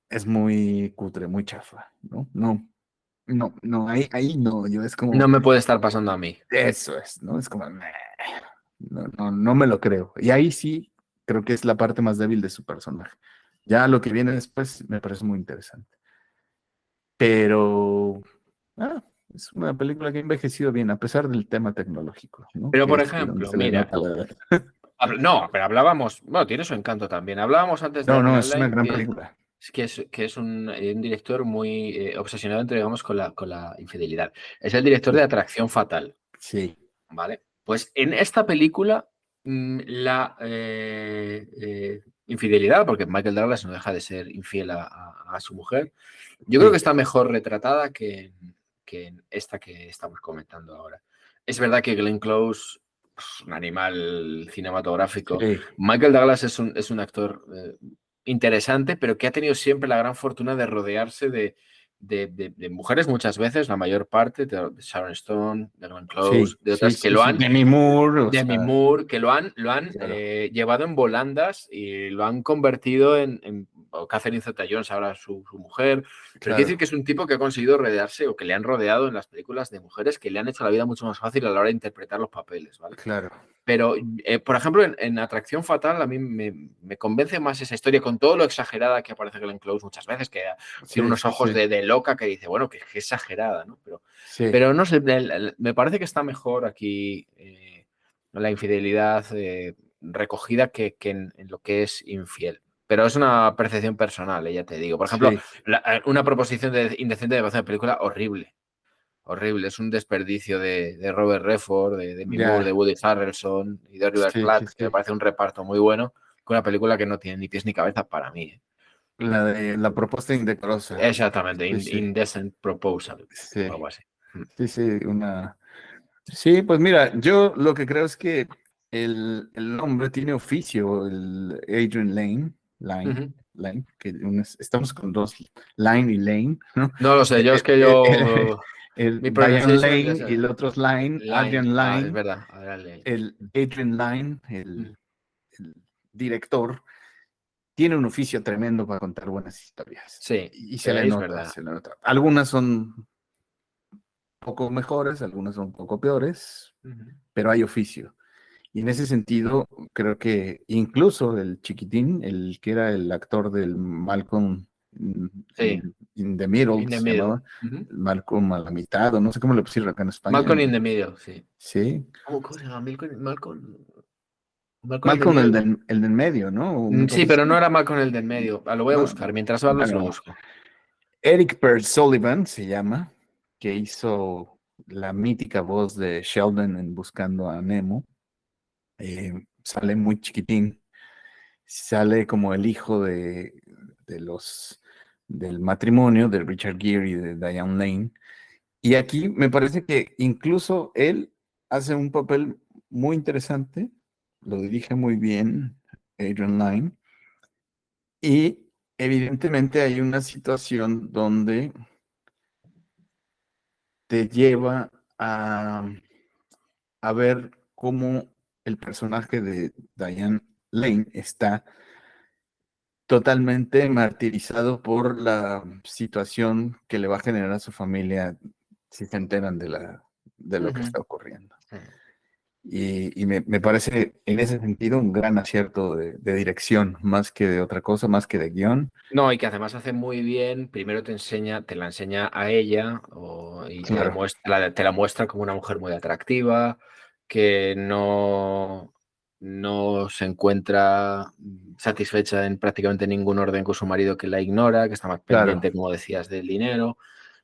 es muy cutre, muy chafa, ¿no? No, ahí no, yo es No como, me puede estar pasando a mí. eso es, ¿no? Es como, no me lo creo. Y ahí sí creo que es la parte más débil de su personaje. Ya lo que viene después me parece muy interesante. Pero es una película que ha envejecido bien, a pesar del tema tecnológico, ¿no? Pero, Que por es de donde ejemplo, se le mira, nota la edad. no, pero hablábamos, bueno, tiene su encanto también. Hablábamos antes de No, Ian es una Lane, gran película. que es un director muy obsesionado, digamos, con la infidelidad. Es el director de Sí, Atracción Fatal, sí, ¿vale? Pues en esta película, la infidelidad, porque Michael Douglas no deja de ser infiel a su mujer, yo creo que sí. está mejor retratada que en esta que estamos comentando ahora. Es verdad que Glenn Close es un animal cinematográfico. Sí, Michael Douglas es un actor interesante, pero que ha tenido siempre la gran fortuna de rodearse de mujeres muchas veces, la mayor parte, de Sharon Stone, de Glenn Close, sí, de sí, otras que sí, lo sí. han Demi Moore, o Demi sea, Moore, que lo han claro, llevado en volandas y lo han convertido o Catherine Zeta-Jones, ahora su mujer. Pero quiere decir claro, que es un tipo que ha conseguido rodearse o que le han rodeado en las películas de mujeres que le han hecho la vida mucho más fácil a la hora de interpretar los papeles, ¿vale? claro. Pero, por ejemplo, en Atracción Fatal a mí me convence más esa historia, con todo lo exagerada que aparece Glenn Close muchas veces, que tiene Sí, unos sí, ojos sí, de loca que dice, bueno, que exagerada, ¿no? sí, Pero no sé, me parece que está mejor aquí la infidelidad recogida que en lo que es infiel. Pero es una percepción personal, ya te digo. Por ejemplo, sí, una proposición indecente de hacer película horrible. Horrible, es un desperdicio de Robert Redford, de Demi Moore, de ya, Woody Harrelson y de Oliver sí, sí, Platt, que me sí. parece un reparto muy bueno, con una película que no tiene ni pies ni cabeza para mí. La de la propuesta indecorosa. Exactamente, Sí, sí, Indecent Proposal o sí, algo así. sí, sí, Sí, pues mira, yo lo que creo es que el hombre tiene oficio, el Adrian Ujú. Lane, que estamos con dos, Line y Lane, ¿no? No lo sé, yo es El, que el- yo. el Mi Diane pronunciation ya Lane y sé. el otro es Line, Line. Adrian Ah, es Line, verdad. Adrian Lane. el Adrian Line, Ujú. el director, tiene un oficio tremendo para contar buenas historias. Sí, Y se le es nota, verdad. se le nota. Algunas son poco mejores, algunas son un poco peores, Ujú. pero hay oficio. Y en ese sentido, creo que incluso el chiquitín, el que era el actor del Malcolm Sí, in the Middle, in que the se middle. llamaba, Ujú. Malcolm a la mitad, o no sé cómo le pusieron acá en España. Malcolm in the middle, sí. Sí, ¿Cómo se llama? Malcolm in the Malcolm middle. el del medio, ¿no? O una Sí, cosa pero así. no era Malcolm el del medio. Lo voy a No, buscar. Mientras hablas, lo bueno, busco. Eric Per Sullivan se llama, que hizo la mítica voz de Sheldon en Buscando a Nemo. Sale muy chiquitín, sale como el hijo de los del matrimonio de Richard Gere y de Diane Lane. Y aquí me parece que incluso él hace un papel muy interesante, lo dirige muy bien Adrian Lyne, y evidentemente hay una situación donde te lleva a ver cómo el personaje de Diane Lane está totalmente martirizado por la situación que le va a generar a su familia si se enteran de lo que Ujú. está ocurriendo. Sí. Y me parece en ese sentido un gran acierto de dirección, más que de otra cosa, más que de guión. No, y que además hace muy bien, primero te la enseña a ella y te Claro, demuestra, te la muestra como una mujer muy atractiva, que no se encuentra satisfecha en prácticamente ningún orden con su marido, que la ignora, que está más claro. pendiente, como decías, del dinero.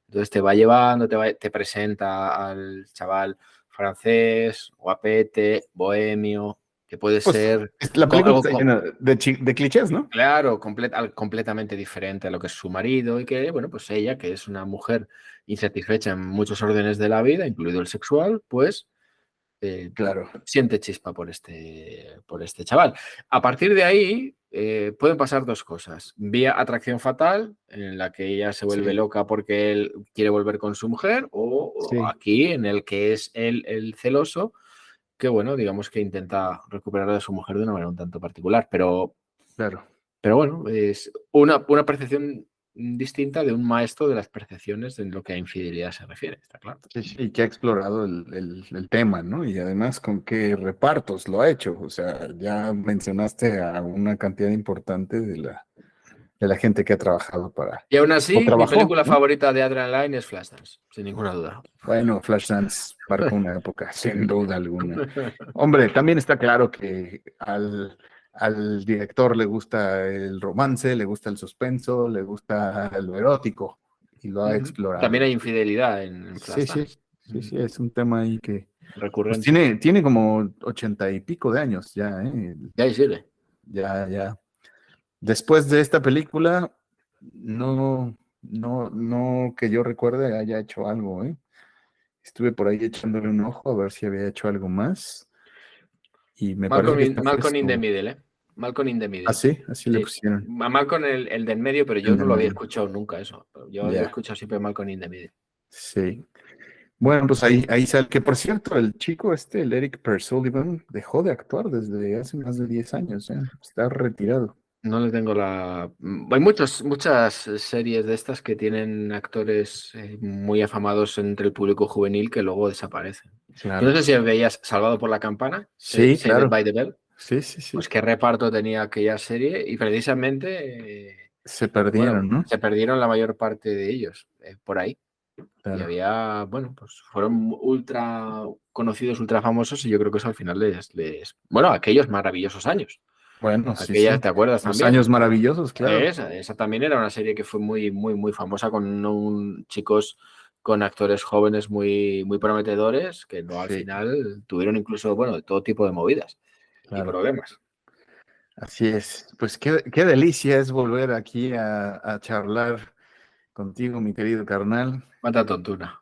Entonces te va llevando, te presenta al chaval francés, guapete, bohemio, que puede Pues ser la película algo. está llena de clichés, ¿no? Claro, completamente diferente a lo que es su marido y que, bueno, pues ella, que es una mujer insatisfecha en muchos órdenes de la vida, incluido el sexual, pues Claro, siente chispa por este chaval. A partir de ahí pueden pasar dos cosas. Vía atracción fatal, en la que ella se vuelve sí, loca porque él quiere volver con su mujer, o sí, aquí, en el que es él el celoso, que, bueno, digamos que intenta recuperar a su mujer de una manera un tanto particular, claro. pero bueno, es una percepción distinta de un maestro de las percepciones en lo que a infidelidad se refiere, está claro. Sí, sí, y que ha explorado el tema, ¿no? Y además con qué repartos lo ha hecho. O sea, ya mencionaste a una cantidad importante de la gente que ha trabajado para, Y aún o así, mi trabajó, película ¿no? favorita de Adrian Lyne es Flashdance, sin ninguna duda. Bueno, Flashdance marcó una época, sin duda alguna. Hombre, también está claro que al director le gusta el romance, le gusta el suspenso, le gusta lo erótico y lo ha Ujú. También explorado. hay infidelidad en Sí, sí, Flashdance. sí, sí, es un tema ahí que pues Recurrente. tiene como 80 y pico de años ya, ¿eh? Ya hay sigue. Ya, ya. Después de esta película, no que yo recuerde haya hecho algo, ¿eh? Estuve por ahí echándole un ojo a ver si había hecho algo más. Y me parece que está Malcolm in the fresco. Middle, ¿eh? Malcolm in the Middle. Ah, sí, así le Sí. pusieron. A Malcolm el del medio, pero yo El no del lo había medio. escuchado nunca eso. Yo Ya. he escuchado siempre Malcolm in the Middle. Sí. Bueno, pues ahí sale. Que por cierto, el chico el Eric Persullivan, dejó de actuar desde hace más de 10 años. Está retirado. No le tengo la... Hay muchas series de estas que tienen actores muy afamados entre el público juvenil que luego desaparecen. Yo no Claro. sé si veías Salvado por la Campana, Sí, Saved claro. by the Bell. Sí, sí, sí. Pues qué reparto tenía aquella serie y precisamente Se perdieron, ¿no? se perdieron la mayor parte de ellos por ahí. Claro. Y había, bueno, pues fueron ultra conocidos, ultra famosos y yo creo que eso al final bueno, aquellos maravillosos años. Bueno, sí, Aquella, sí. ¿te acuerdas Los también? años maravillosos, claro. Esa también era una serie que fue muy, muy, muy famosa con chicos, con actores jóvenes muy, muy prometedores que no al Sí. final tuvieron incluso, bueno, todo tipo de movidas y Claro. problemas. Así es. Pues qué delicia es volver aquí a charlar contigo, mi querido carnal. Cuánta tontuna.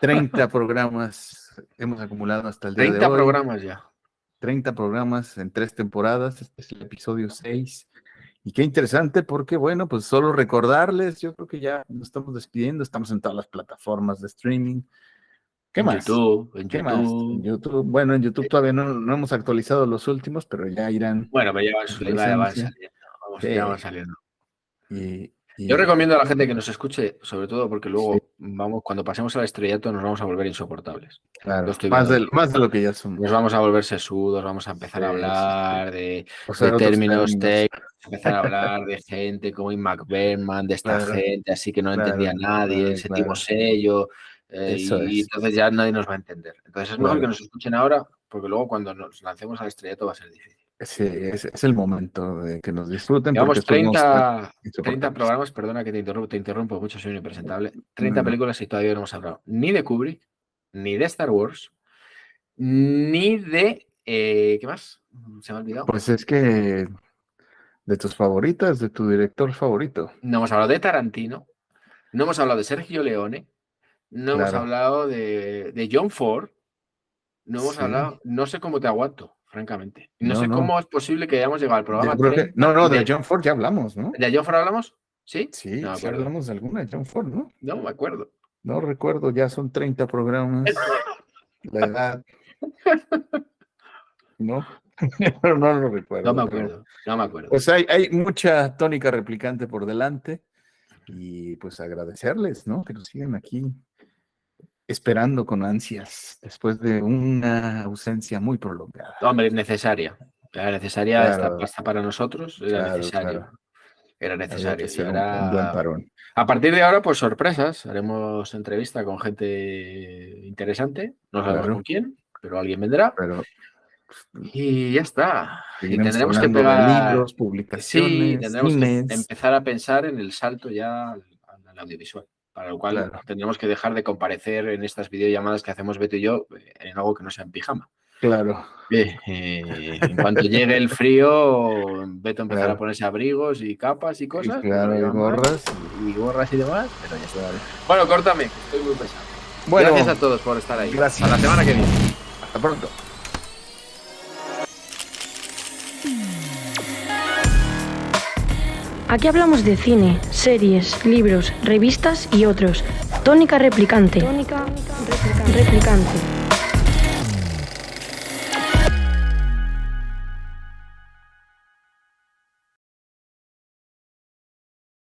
30 programas hemos acumulado hasta el día de 30 hoy. programas ya. 30 programas en 3 temporadas. Este es el episodio 6. Y qué interesante porque, bueno, pues solo recordarles, yo creo que ya nos estamos despidiendo. Estamos en todas las plataformas de streaming. ¿Qué En más? YouTube, en ¿Qué más? En YouTube. Bueno, en YouTube todavía no hemos actualizado los últimos, pero ya irán Bueno, pero ya van actualizándose. saliendo. Vamos, Sí. ya van saliendo. Y Yo recomiendo a la gente que nos escuche, sobre todo porque luego Sí. cuando pasemos al estrellato nos vamos a volver insoportables. claro, Lo estoy más viendo. de lo que ya somos. Nos vamos a volver sesudos, vamos a empezar a Sí, hablar sí. de Usar otros términos términos. técnicos, empezar a hablar de gente como Ian McBurman, de esta Claro, gente así que no claro, entendía nadie, el séptimo claro. sello, Eso y es. entonces ya nadie nos va a entender. Entonces es mejor Claro. que nos escuchen ahora, porque luego cuando nos lancemos al estrellato va a ser difícil. Sí, es el momento de que nos disfruten. Llevamos Porque somos 30 insoportables. programas, perdona que te interrumpo mucho, soy un impresentable. 30 No. películas y todavía no hemos hablado ni de Kubrick, ni de Star Wars, ni de... ¿qué más? Se me ha olvidado. Pues es que de tus favoritas, de tu director favorito. No hemos hablado de Tarantino, no hemos hablado de Sergio Leone, no hemos Claro. hablado de John Ford, no hemos Sí. hablado... No sé cómo te aguanto, francamente. No No, sé no. cómo es posible que hayamos llegado al programa Yo creo que... 30 No, de John Ford ya hablamos, ¿no? ¿De John Ford hablamos? ¿Sí? Sí, No me sí acuerdo. hablamos de alguna de John Ford, ¿no? No me acuerdo. No recuerdo, ya son 30 programas. La edad. ¿No? Pero no lo recuerdo. No me pero- acuerdo. No me acuerdo. Pues hay mucha tónica replicante por delante y pues agradecerles, ¿no? Que nos sigan aquí esperando con ansias después de una ausencia muy prolongada. Hombre, necesaria. Era necesaria esta Claro. pasta para nosotros. Era Claro, necesario. claro. Era Había necesario. que Y hacer un ahora, buen parón. a partir de ahora, pues sorpresas. Haremos entrevista con gente interesante. No sabemos Claro. con quién, pero alguien vendrá. Pero Y ya está. Y seguiremos tendremos que hablando de pegar. libros, Sí, publicaciones, tendremos que cines. empezar a pensar en el salto ya al audiovisual. Para lo cual Claro. tendremos que dejar de comparecer en estas videollamadas que hacemos Beto y yo en algo que no sea en pijama. Claro. En cuanto llegue el frío, Beto empezará Claro. a ponerse abrigos y capas y cosas. que Claro, no y llevan más, gorras. y gorras y demás, pero ya está. Claro. Bueno, córtame, que estoy muy pesado. Bueno, Gracias a todos por estar ahí. gracias. A la semana que viene. hasta pronto. Aquí hablamos de cine, series, libros, revistas y otros. Tónica replicante. Tónica replicante.